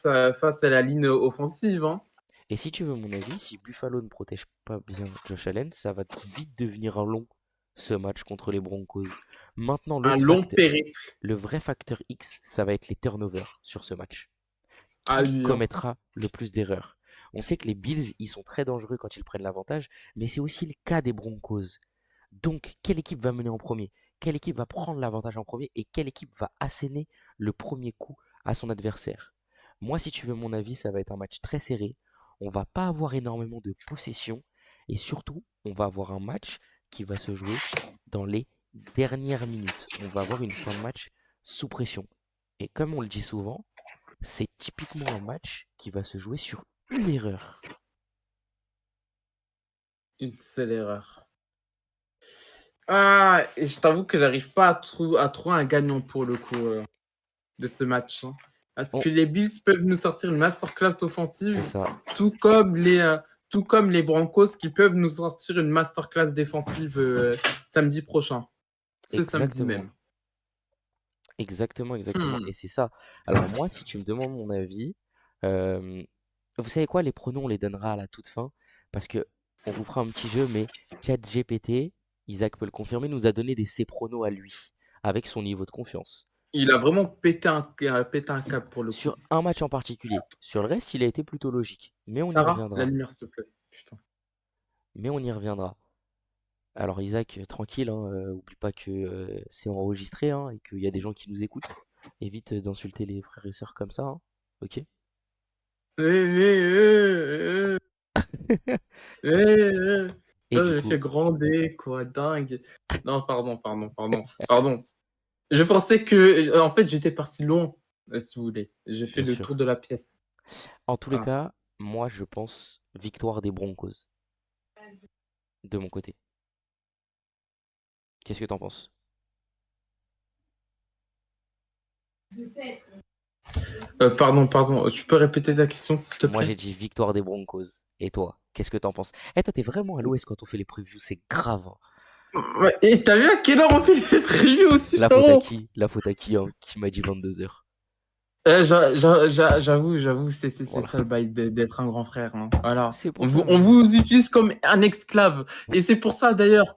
à la ligne offensive, hein. Et si tu veux mon avis, si Buffalo ne protège pas bien Josh Allen, ça va vite devenir un long, ce match contre les Broncos. Maintenant, Un l'autre long facteur, périple le vrai facteur X, ça va être les turnovers sur ce match. à Qui lui, hein. commettra le plus d'erreurs? On sait que les Bills, ils sont très dangereux quand ils prennent l'avantage, mais c'est aussi le cas des Broncos. Donc, quelle équipe va mener en premier? Quelle équipe va prendre l'avantage en premier? Et quelle équipe va asséner le premier coup à son adversaire? Moi, si tu veux mon avis, ça va être un match très serré. On va pas avoir énormément de possession. Et surtout, on va avoir un match qui va se jouer dans les dernières minutes. On va avoir une fin de match sous pression. Et comme on le dit souvent, c'est typiquement un match qui va se jouer sur une erreur. Une seule erreur. Ah, et je t'avoue que j'arrive pas à trouver un gagnant pour le coup de ce match, hein. Parce On- que les Bills peuvent nous sortir une masterclass C'est offensive, ça, tout comme les Broncos qui peuvent nous sortir une masterclass défensive samedi prochain. Ce samedi exactement. même. Exactement, exactement. Hmm. Et c'est ça. Alors moi, si tu me demandes mon avis, euh, vous savez quoi, les pronoms, on les donnera à la toute fin, parce que on vous fera un petit jeu, mais ChatGPT, Isaac peut le confirmer, nous a donné ses pronos à lui, avec son niveau de confiance. Il a vraiment pété un câble pour le coup. Sur un match en particulier. Sur le reste, il a été plutôt logique. Mais on y Sarah, la reviendra. lumière s'il te plaît. Putain. Mais on y reviendra. Alors Isaac, tranquille, hein, oublie pas que c'est enregistré hein, et qu'il y a des gens qui nous écoutent. Évite d'insulter les frères et sœurs comme ça, hein, ok? Eh, eh, eh. Et Ça, du je coup, fais gronder, quoi, dingue. Non, pardon. Je pensais que, en fait, j'étais parti loin, si vous voulez. J'ai fait bien le tour de sûr. la pièce. En tous les Voilà. cas, moi je pense victoire des Broncos de mon côté. Qu'est-ce que t'en penses? Pardon. Tu peux répéter ta question, s'il te Moi plaît? j'ai dit victoire des Broncos. Et toi, qu'est-ce que t'en penses? Eh, toi t'es vraiment à l'ouest quand on fait les previews, c'est grave, hein. Ouais, et t'as vu à quelle heure on fait les previews aussi, La faute à frérot? qui? La faute à qui, hein, qui m'a dit 22 heures. J'avoue, c'est Voilà. ça le bail d'être un grand frère, hein. Voilà. C'est On pour vous, ça. on vous utilise comme un esclave. Et c'est pour ça, d'ailleurs,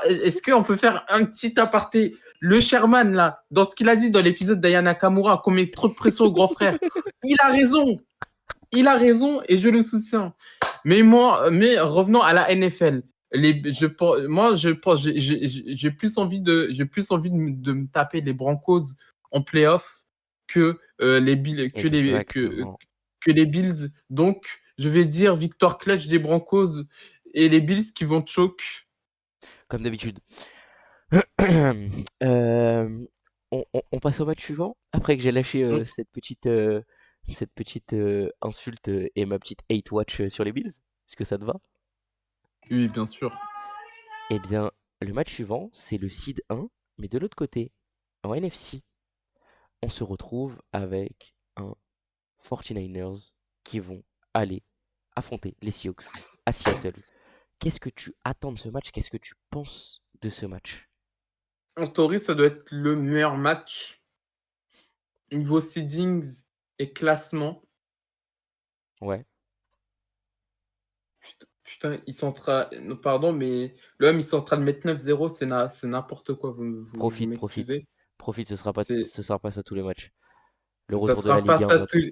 est-ce qu'on peut faire un petit aparté? Le Sherman, là, dans ce qu'il a dit dans l'épisode d'Ayana Kamura, qu'on met trop de pression au grand frère, il a raison. Il a raison et je le soutiens. Mais revenons à la NFL. J'ai plus envie de me taper les Broncos en playoff que les Bills, Exactement. que les Bills. Donc, je vais dire victoire clutch des Broncos et les Bills qui vont choke. Comme d'habitude. Euh, on passe au match suivant. Après que j'ai lâché cette petite insulte et ma petite hate watch sur les Bills. Est-ce que ça te va? Oui, bien sûr. Eh bien, le match suivant, c'est le seed 1, mais de l'autre côté, en NFC, on se retrouve avec un 49ers qui vont aller affronter les Seahawks à Seattle. Qu'est-ce que tu attends de ce match? Qu'est-ce que tu penses de ce match? En théorie, ça doit être le meilleur match niveau seedings et classement. Ouais, Putain, ils sont en train. Pardon, mais l'homme, ils sont en train de mettre 9-0, c'est n'importe quoi, vous profite, profite. m'excusez. Profite, C'est, ce sera pas ça tous les matchs. Le ça retour de la sera pas Ligue 1 ça bientôt. tout.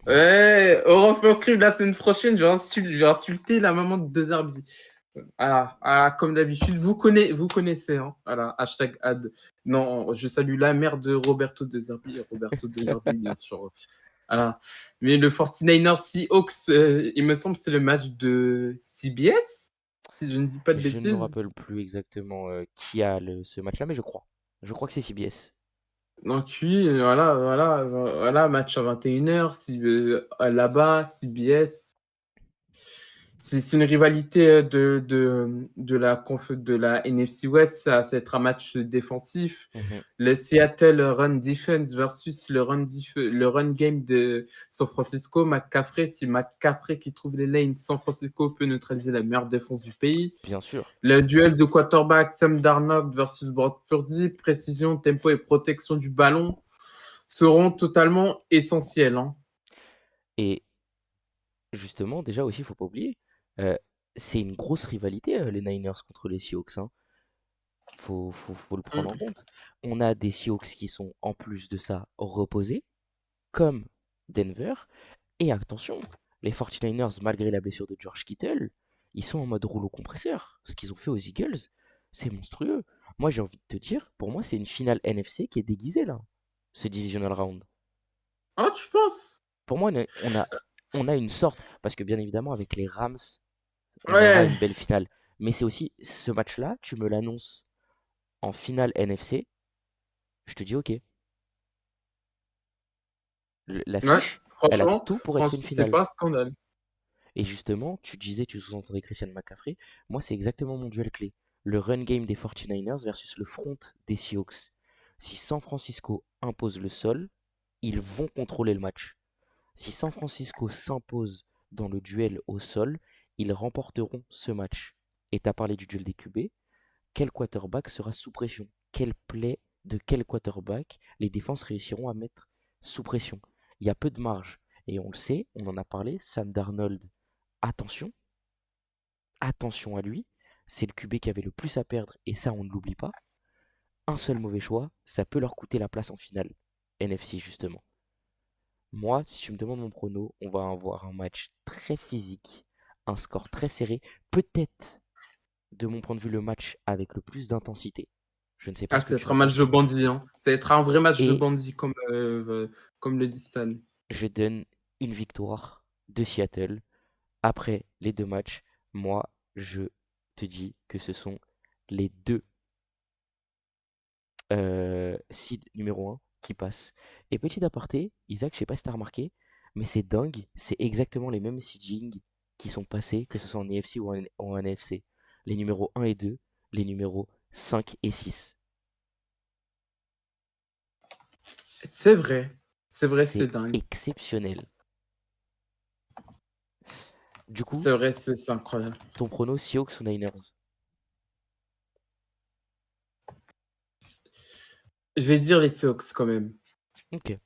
Ouais, Europe Crime la semaine prochaine, je vais insulter la maman de deux Zerbi. Comme d'habitude, vous connaissez, hein. Voilà, hashtag ad. Non, je salue la mère de Roberto De Zerbi, bien sûr. Voilà. Mais le 49ers Seahawks, il me semble que c'est le match de CBS, si je ne dis pas de Je ne me bêtises. rappelle plus exactement qui a ce match-là, mais je crois. Je crois que c'est CBS. Donc oui, voilà, match à 21h, là-bas, CBS. C'est une rivalité de la NFC West, ça va être un match défensif. Mhm. Le Seattle Run Defense versus le run game de San Francisco. McCaffrey, si McCaffrey qui trouve les lanes, San Francisco peut neutraliser la meilleure défense du pays. Bien sûr. Le duel de quarterback Sam Darnold versus Brock Purdy, précision, tempo et protection du ballon seront totalement essentiels, hein. Et justement, déjà aussi, il faut pas oublier, euh, c'est une grosse rivalité, les Niners contre les Seahawks, hein. Faut le prendre en Mm. compte. On a des Seahawks qui sont, en plus de ça, reposés, comme Denver. Et attention, les 49ers, malgré la blessure de George Kittle, ils sont en mode rouleau compresseur. Ce qu'ils ont fait aux Eagles, c'est monstrueux. Moi, j'ai envie de te dire, pour moi, c'est une finale NFC qui est déguisée, là, ce divisional round. Ah, tu penses? Pour moi, on a une sorte, parce que bien évidemment, avec les Rams, on aura Ouais. une belle finale. Mais c'est aussi, ce match-là, tu me l'annonces en finale NFC, je te dis OK. Ouais, L'affiche, elle a franchement, tout pour être une franchement, c'est finale. pas un scandale. Et justement, tu disais, tu sous-entendais Christian McCaffrey. Moi, c'est exactement mon duel clé. Le run game des 49ers versus le front des Seahawks. Si San Francisco impose le sol, ils vont contrôler le match. Si San Francisco s'impose dans le duel au sol, ils remporteront ce match. Et tu as parlé du duel des QB. Quel quarterback sera sous pression? Quel play de quel quarterback les défenses réussiront à mettre sous pression? Il y a peu de marge. Et on le sait, on en a parlé, Sam Darnold, attention, attention à lui. C'est le QB qui avait le plus à perdre, et ça on ne l'oublie pas. Un seul mauvais choix, ça peut leur coûter la place en finale. NFC justement. Moi, si tu me demandes mon prono, on va avoir un match très physique, un score très serré, peut-être de mon point de vue le match avec le plus d'intensité. Je ne sais pas Ah, ce que ça va tu être un en match de penses. bandit, hein. Ça va être un vrai match de Et bandit, comme le dit Stan. je donne une victoire de Seattle. Après les deux matchs, moi, je te dis que ce sont les deux seed numéro un qui passent. Et petit aparté, Isaac, je sais pas si t'as remarqué, mais c'est dingue, c'est exactement les mêmes seedings qui sont passés, que ce soit en EFC ou en NFC. Les numéros un et 2, les numéros 5 et 6. C'est vrai. C'est vrai, C'est c'est dingue. exceptionnel. Du coup, C'est vrai, c'est incroyable. ton prono Seahawks ou Niners? Je vais dire les Seahawks quand même. Ok,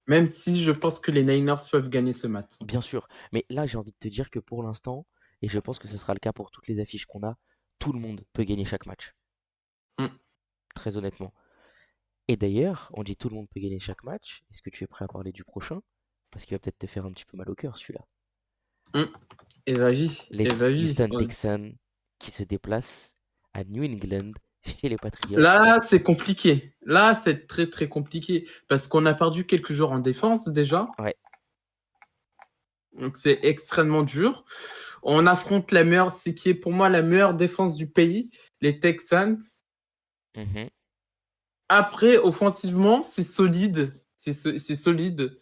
Même si je pense que les Niners peuvent gagner ce match. bien sûr. Mais là, j'ai envie de te dire que pour l'instant, et je pense que ce sera le cas pour toutes les affiches qu'on a, tout le monde peut gagner chaque match. Mm. Très honnêtement. Et d'ailleurs, on dit tout le monde peut gagner chaque match. Est-ce que tu es prêt à parler du prochain? Parce qu'il va peut-être te faire un petit peu mal au cœur, celui-là. Mm. Et bah oui, Les et bah oui. Houston Texans qui se déplacent à New England chez les Patriots. Là, c'est compliqué. Là, c'est très très compliqué parce qu'on a perdu quelques joueurs en défense déjà. Ouais. Donc c'est extrêmement dur. On affronte c'est qui est pour moi la meilleure défense du pays, les Texans. Mhm. Après, offensivement, c'est solide. C'est solide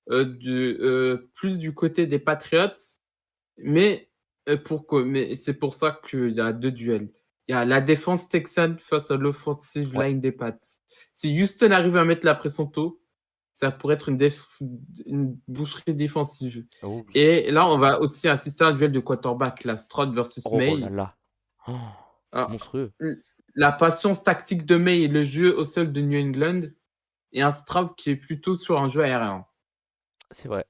plus du côté des Patriots. Mais c'est pour ça qu'il y a deux duels. Il y a la défense texane face à l'offensive Ouais. line des Pats. Si Houston arrive à mettre la pression tôt, ça pourrait être une boucherie défensive. Oh oui. Et là, on va aussi assister à un duel de quarterback, la Stroud versus Oh là May. là. Oh, Ah, monstrueux. la patience tactique de May et le jeu au sol de New England, et un Stroud qui est plutôt sur un jeu aérien. C'est vrai.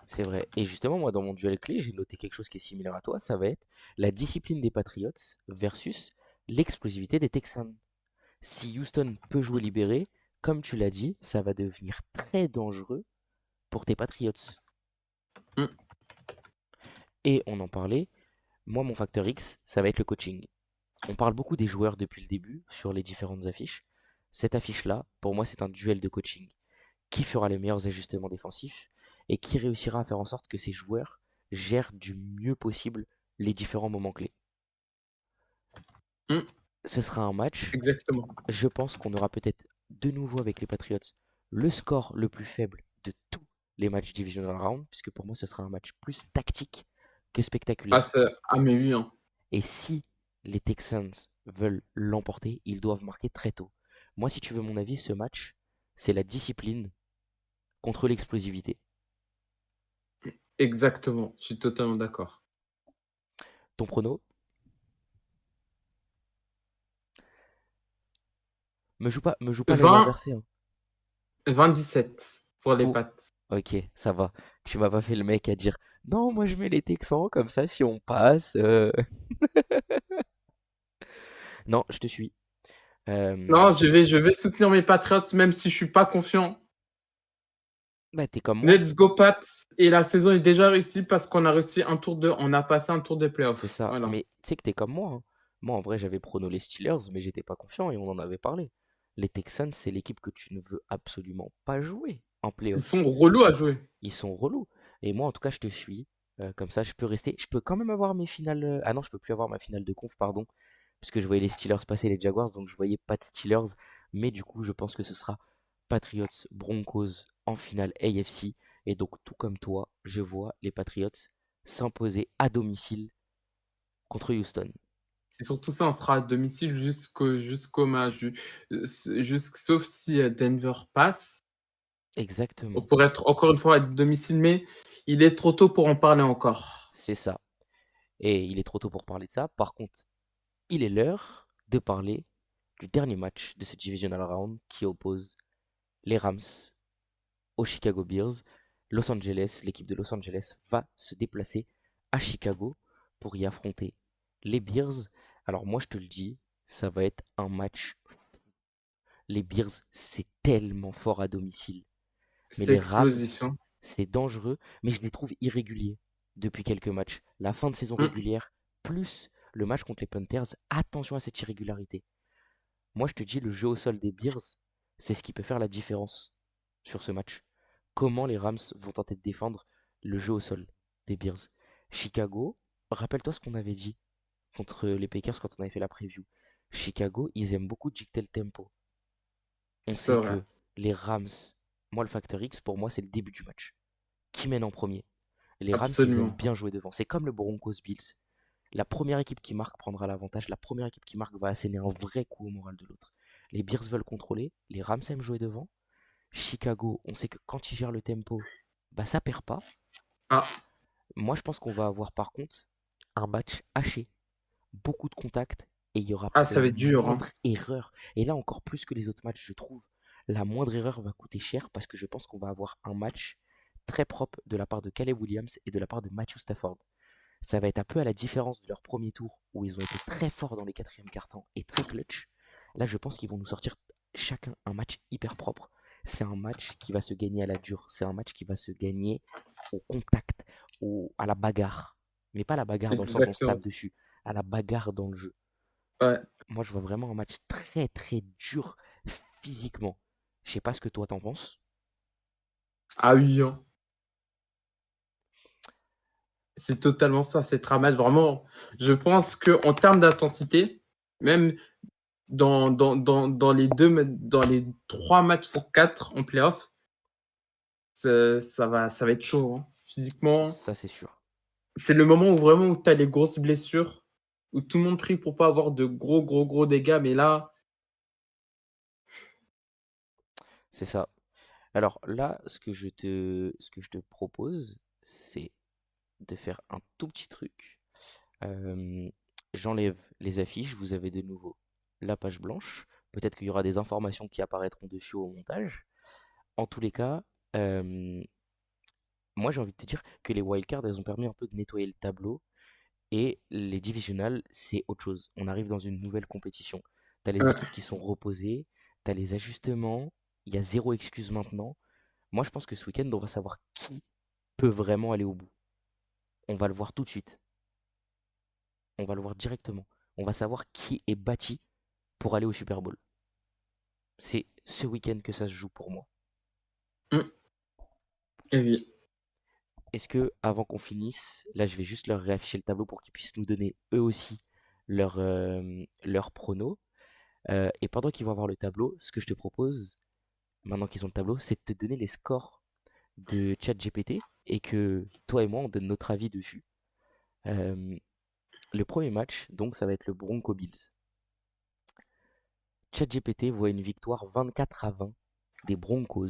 C'est vrai. Et justement, moi, dans mon duel clé, j'ai noté quelque chose qui est similaire à toi. Ça va être la discipline des Patriots versus l'explosivité des Texans. Si Houston peut jouer libéré, comme tu l'as dit, ça va devenir très dangereux pour tes Patriots. Mm. Et on en parlait, moi, mon facteur X, ça va être le coaching. On parle beaucoup des joueurs depuis le début sur les différentes affiches. Cette affiche-là, pour moi, c'est un duel de coaching. Qui fera les meilleurs ajustements défensifs et qui réussira à faire en sorte que ces joueurs gèrent du mieux possible les différents moments clés. Hmm, Ce sera un match, exactement. je pense qu'on aura peut-être de nouveau avec les Patriots le score le plus faible de tous les matchs divisional round, puisque pour moi ce sera un match plus tactique que Ah, spectaculaire. ah mais oui, hein. Et si les Texans veulent l'emporter, ils doivent marquer très tôt. Moi, si tu veux mon avis, ce match, c'est la discipline contre l'explosivité. Exactement. Je suis totalement d'accord. Ton prono? Me joue pas l'œil 20, inversé, hein. 27 pour les Pour. Pats. Ok, ça va. Tu m'as pas fait le mec à dire non, moi je mets les Texans comme ça si on passe. Non, je te suis. Non, je vais soutenir mes Patriots, même si je suis pas confiant. Bah, t'es comme moi. Let's go Pats. Et la saison est déjà réussie parce on a passé un tour des C'est playoffs. ça. Voilà. Mais tu sais que t'es comme moi, hein. Moi, en vrai, j'avais prono les Steelers, mais j'étais pas confiant et on en avait parlé. Les Texans, c'est l'équipe que tu ne veux absolument pas jouer en Ils playoff. sont relous à jouer. Ils sont relous. Et moi, en tout cas, je te suis. Comme ça, je peux rester. Je peux quand même avoir mes finales. Ah non, je peux plus avoir ma finale de conf, pardon. Puisque je voyais les Steelers passer les Jaguars, donc je voyais pas de Steelers. Mais du coup, je pense que ce sera Patriots Broncos en finale AFC. Et donc, tout comme toi, je vois les Patriots s'imposer à domicile contre Houston. C'est surtout ça, on sera à domicile jusqu'au match. Sauf si Denver passe. On Exactement. pourrait être encore une fois à domicile, mais il est trop tôt pour en parler encore. C'est ça. Et il est trop tôt pour parler de ça. Par contre, il est l'heure de parler du dernier match de ce divisional round qui oppose les Rams aux Chicago Bears. Los Angeles, l'équipe de Los Angeles va se déplacer à Chicago pour y affronter les Bears. Alors moi je te le dis, ça va être un match. Les Bears, c'est tellement fort à domicile. Mais C'est les Rams, explosif, hein. c'est dangereux, mais je les trouve irréguliers depuis quelques matchs. La fin de saison Mm. régulière, plus le match contre les Panthers, attention à cette irrégularité. Moi, je te dis, le jeu au sol des Bears, c'est ce qui peut faire la différence sur ce match. Comment les Rams vont tenter de défendre le jeu au sol des Bears. Chicago, rappelle-toi ce qu'on avait dit contre les Packers quand on avait fait la preview. Chicago, ils aiment beaucoup dicter le tempo. On C'est sait vrai. que les Rams, moi le facteur X, pour moi c'est le début du match. Qui mène en premier? Les Rams, ils aiment Absolument. bien jouer devant. C'est comme le Broncos Bills. La première équipe qui marque prendra l'avantage. La première équipe qui marque va asséner un vrai coup au moral de l'autre. Les Bears veulent contrôler. Les Rams aiment jouer devant. Chicago, on sait que quand ils gèrent le tempo, bah ça perd pas. Ah, Moi, je pense qu'on va avoir par contre un match haché, beaucoup de contacts et il y aura ah, pas la ça va être dur, hein. moindre erreur. Et là, encore plus que les autres matchs, je trouve, la moindre erreur va coûter cher parce que je pense qu'on va avoir un match très propre de la part de Caleb Williams et de la part de Matthew Stafford. Ça va être un peu à la différence de leur premier tour où ils ont été très forts dans les quatrièmes cartons et très clutch. Là, je pense qu'ils vont nous sortir chacun un match hyper propre. C'est un match qui va se gagner à la dure. C'est un match qui va se gagner au contact, à la bagarre. Mais pas la bagarre dans le sens où on se tape Exactement. dessus, à la bagarre dans le jeu. Ouais. Moi, je vois vraiment un match très très dur physiquement. Je sais pas ce que toi t'en penses. Ah oui, hein. C'est totalement ça, c'est un match vraiment. Je pense qu'en termes d'intensité, même dans les 3 matchs sur 4 en playoff, ça va être chaud, hein. Physiquement, Ça, c'est sûr. c'est le moment où vraiment où tu as les grosses blessures, où tout le monde prie pour pas avoir de gros, gros, gros dégâts. Mais là, C'est ça. Alors là, ce que je te propose, c'est de faire un tout petit truc. Euh, J'enlève les affiches, vous avez de nouveau la page blanche. Peut-être qu'il y aura des informations qui apparaîtront dessus au montage. En tous les cas, euh, moi j'ai envie de te dire que les wildcards, elles ont permis un peu de nettoyer le tableau. Et les divisionals, c'est autre chose. On arrive dans une nouvelle compétition. Tu as les ouais, équipes qui sont reposées, tu as les ajustements, il y a zéro excuse maintenant. Moi je pense que ce week-end, on va savoir qui peut vraiment aller au bout. On va le voir tout de suite. On va le voir directement. On va savoir qui est bâti pour aller au Super Bowl. C'est ce week-end que ça se joue pour moi. Eh oui. Est-ce que, avant qu'on finisse, là je vais juste leur réafficher le tableau pour qu'ils puissent nous donner eux aussi leur prono. Et pendant qu'ils vont avoir le tableau, ce que je te propose, maintenant qu'ils ont le tableau, c'est de te donner les scores de ChatGPT et que toi et moi on donne notre avis dessus. Euh, le premier match, donc ça va être le Bronco Bills. ChatGPT voit une victoire 24-20 des Broncos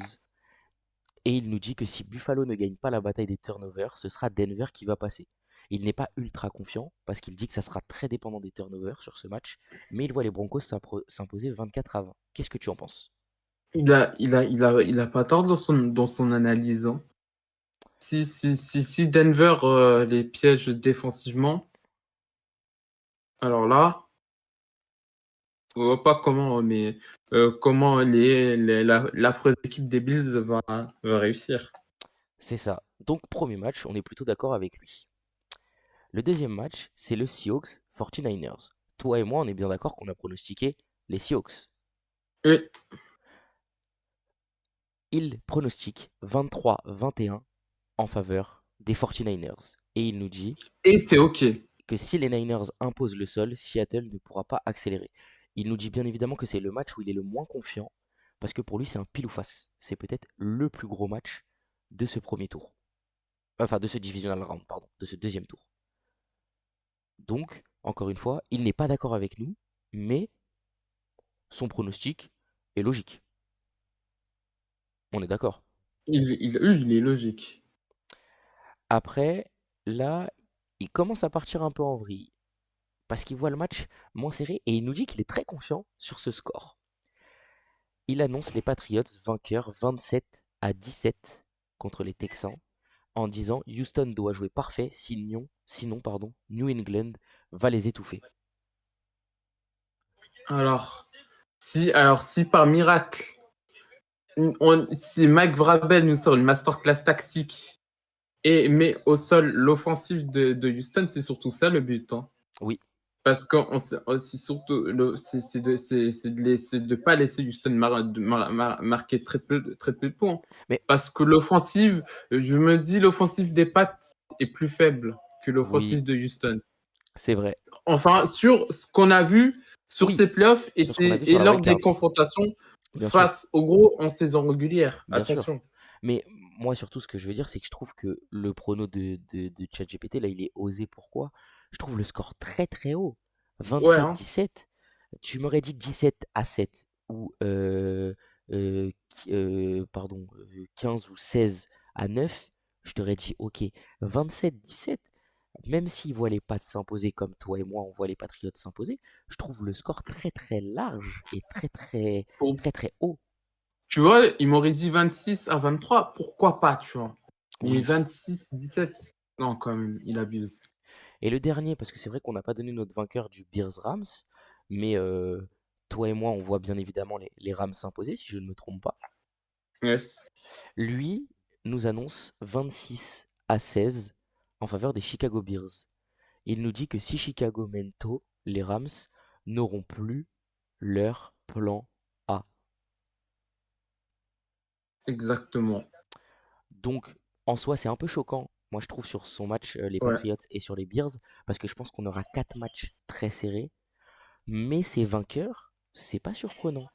et il nous dit que si Buffalo ne gagne pas la bataille des turnovers, ce sera Denver qui va passer. Il n'est pas ultra confiant parce qu'il dit que ça sera très dépendant des turnovers sur ce match, mais il voit les Broncos s'imposer 24-20. Qu'est-ce que tu en penses? Il a pas tort dans son analyse, hein. Si Denver les piège défensivement, alors là, on voit pas comment, mais comment l'affreuse équipe des Bills va réussir. C'est ça. Donc premier match, on est plutôt d'accord avec lui. Le deuxième match, c'est le Seahawks 49ers. Toi et moi, on est bien d'accord qu'on a pronostiqué les Seahawks. Oui, Il pronostique 23-21 en faveur des 49ers. Et il nous dit et c'est OK. que si les Niners imposent le sol, Seattle ne pourra pas accélérer. Il nous dit bien évidemment que c'est le match où il est le moins confiant, parce que pour lui c'est un pile ou face. C'est peut-être le plus gros match de ce premier tour. Enfin de ce divisional round, pardon, de ce deuxième tour. Donc, encore une fois, il n'est pas d'accord avec nous, mais son pronostic est logique. On est d'accord. Il est logique. Après, là, il commence à partir un peu en vrille, parce qu'il voit le match moins serré, et il nous dit qu'il est très confiant sur ce score. Il annonce les Patriots vainqueurs 27-17 contre les Texans en disant Houston doit jouer parfait, sinon New England va les étouffer. Alors si par miracle, si Mike Vrabel nous sort une masterclass tactique et met au sol l'offensive de Houston, c'est surtout ça le but, hein. Oui, Parce que c'est surtout c'est de pas laisser Houston marquer très peu de points. mais Parce que l'offensive, je me dis, l'offensive des Pats est plus faible que oui, l'offensive de Houston. c'est vrai. Enfin, sur ce qu'on a vu sur Oui, ces playoffs sur ce qu'on a vu sur et la lors des wildcard, confrontations bien sûr, face au gros en saison régulière. bien sûr. Attention. Mais moi, surtout, ce que je veux dire, c'est que je trouve que le prono de ChatGPT, là, il est osé. Pourquoi? Je trouve le score très très haut. Ouais, hein. 27-17. Tu m'aurais dit 17-7 ou pardon, 15 ou 16-9. Je t'aurais dit ok. 27-17. Même s'ils voient les Pats s'imposer comme toi et moi, on voit les Patriots s'imposer, je trouve le score très très large et très très Pour- très très haut. Tu vois, il m'aurait dit 26-23, pourquoi pas, tu vois. Mais Oui. 26-17, non, quand même, il abuse. Et le dernier, parce que c'est vrai qu'on n'a pas donné notre vainqueur du Bears Rams, mais toi et moi, on voit bien évidemment les Rams s'imposer, si je ne me trompe pas. Yes. Lui nous annonce 26-16 en faveur des Chicago Bears. Il nous dit que si Chicago mène tôt, les Rams n'auront plus leur plan A. Exactement. Donc, en soi, c'est un peu choquant, moi je trouve, sur son match, les Ouais. Patriots et sur les Bears, parce que je pense qu'on aura 4 matchs très serrés, mais ces vainqueurs, c'est pas surprenant.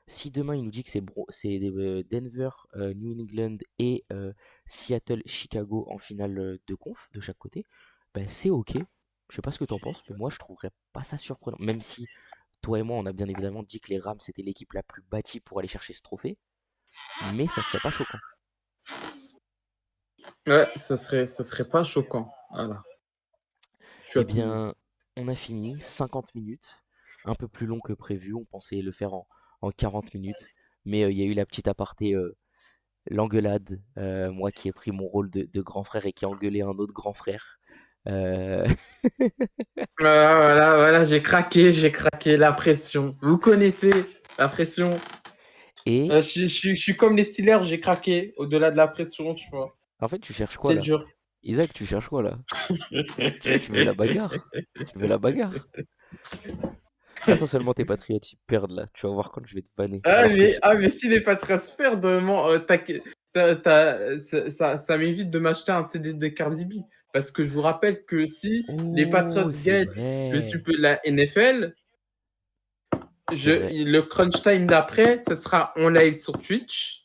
Si demain il nous dit que c'est Denver, New England et Seattle, Chicago en finale de conf de chaque côté, ben c'est ok. Je sais pas ce que t'en penses, mais moi je trouverais pas ça surprenant. Même si toi et moi on a bien évidemment dit que les Rams c'était l'équipe la plus bâtie pour aller chercher ce trophée, mais ça serait pas choquant. Ouais, ça serait pas choquant. Voilà. Tu Eh as tout dit. bien, on a fini, 50 minutes, un peu plus long que prévu. On pensait le faire en 40 minutes, mais il y a eu la petite aparté l'engueulade, moi qui ai pris mon rôle de grand frère et qui a engueulé un autre grand frère. Euh, Voilà, j'ai craqué, la pression. Vous connaissez la pression. et Je suis comme les Steelers, j'ai craqué au-delà de la pression, tu vois. en fait, tu cherches quoi C'est là? dur. Isaac, tu cherches quoi là? Tu veux la bagarre? Tu veux la bagarre? Attends seulement tes Patriots ils perdent là. Tu vas voir quand je vais te banner. Alors que Mais si les Patriots perdent, ça m'évite de m'acheter un CD de Cardi B. Parce que je vous rappelle que si les Patriots Oh, c'est gagnent vrai. la NFL, C'est vrai. le crunch time d'après, ce sera en live sur Twitch.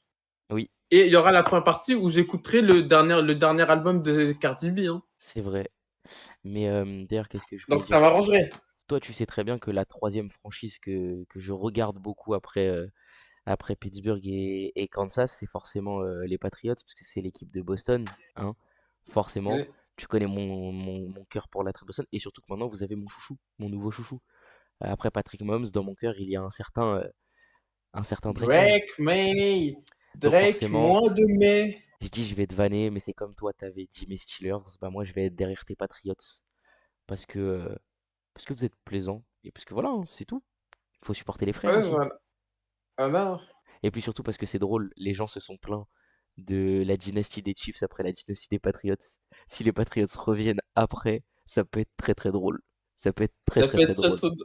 Oui, Et il y aura la première partie où j'écouterai le dernier album de Cardi B, hein. c'est vrai. Mais d'ailleurs, qu'est-ce que je voulais Donc ça dire? m'arrangerait. Toi, tu sais très bien que la troisième franchise que je regarde beaucoup après Pittsburgh et Kansas, c'est forcément les Patriots, parce que c'est l'équipe de Boston, hein, forcément. Euh, Tu connais mon cœur pour l'athlète de Boston, et surtout que maintenant, vous avez mon chouchou, mon nouveau chouchou. Après Patrick Mahomes, dans mon cœur, il y a un certain Drake May. Drake, May, Donc Drake, forcément, mois de mai. je dis je vais te vanner, mais c'est comme toi, t'avais dit mes Steelers, bah moi je vais être derrière tes Patriots, parce que, euh, parce que vous êtes plaisants, et parce que voilà, hein, c'est tout. Il faut supporter les frères Ouais, aussi. voilà. Ah ben, Et puis surtout parce que c'est drôle, les gens se sont plaints de la dynastie des Chiefs après la dynastie des Patriots. Si les Patriots reviennent après, ça peut être très très drôle. Ça peut être très ça très peut très être drôle.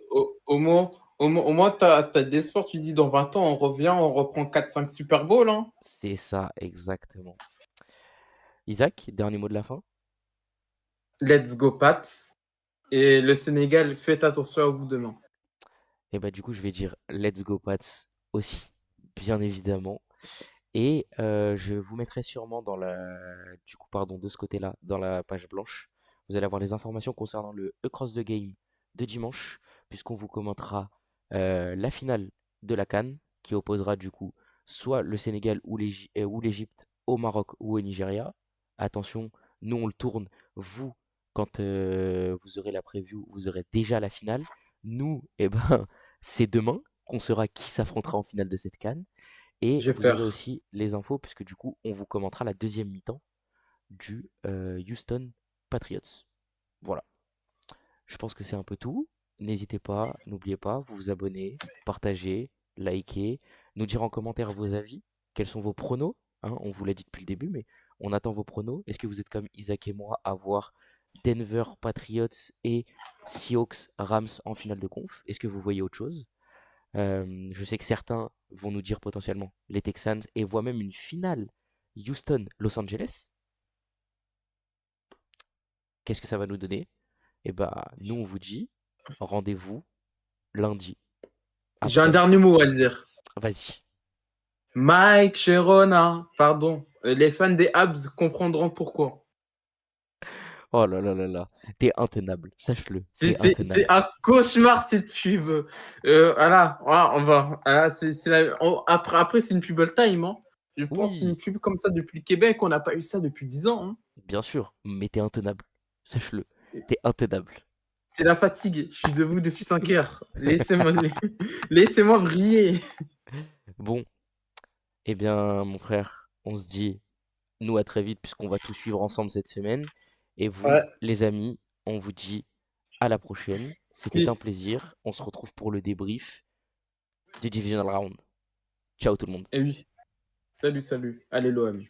au moins, t'as d'espoir. Tu dis dans 20 ans, on revient, on reprend 4-5 Super Bowl, hein. C'est ça, exactement. Isaac, dernier mot de la fin? Let's go, Pats. Et le Sénégal, faites attention à vous demain. Et bah du coup, je vais dire Let's Go Pats aussi, bien évidemment. Et je vous mettrai sûrement du coup, pardon, de ce côté-là, dans la page blanche. Vous allez avoir les informations concernant le Across the Game de dimanche, puisqu'on vous commentera la finale de la CAN, qui opposera du coup soit le Sénégal ou l'Égypte au Maroc ou au Nigeria. Attention, nous on le tourne. Vous, quand vous aurez la preview, vous aurez déjà la finale. Nous, eh ben, c'est demain qu'on saura qui s'affrontera en finale de cette CAN. Et J'ai vous aurez peur. aussi les infos, puisque du coup, on vous commentera la deuxième mi-temps du Houston Patriots. Voilà, je pense que c'est un peu tout. N'hésitez pas, n'oubliez pas, vous vous abonner, partager, liker, nous dire en commentaire vos avis, quels sont vos pronos, hein, on vous l'a dit depuis le début, mais on attend vos pronos. Est-ce que vous êtes comme Isaac et moi à voir Denver Patriots et Seahawks Rams en finale de conf? Est-ce que vous voyez autre chose? Je sais que certains vont nous dire potentiellement les Texans et voient même une finale Houston-Los Angeles. Qu'est-ce que ça va nous donner? Eh bah, nous, on vous dit rendez-vous lundi J'ai un après. dernier mot à dire. Vas-y. Mike Sherona, pardon. Les fans des Habs comprendront pourquoi. Oh là là là là. T'es intenable. Sache-le. C'est T'es c'est- c'est intenable. un cauchemar cette pub. Voilà, on va. Voilà, après, c'est une pub all time, hein. Je pense que c'est une Oui, pub comme ça depuis le Québec. On n'a pas eu ça depuis 10 ans, hein. bien sûr. Mais t'es intenable. Sache-le. T'es intenable. C'est la fatigue. Je suis debout depuis 5 heures. Laissez-moi briller. Bon, eh bien, mon frère, on se dit, nous, à très vite, puisqu'on va tout suivre ensemble cette semaine. Et vous, Ouais, les amis, on vous dit à la prochaine. C'était un peace. plaisir. On se retrouve pour le débrief du Divisional Round. Ciao tout le monde. Et oui, salut, salut. Allez, l'OM.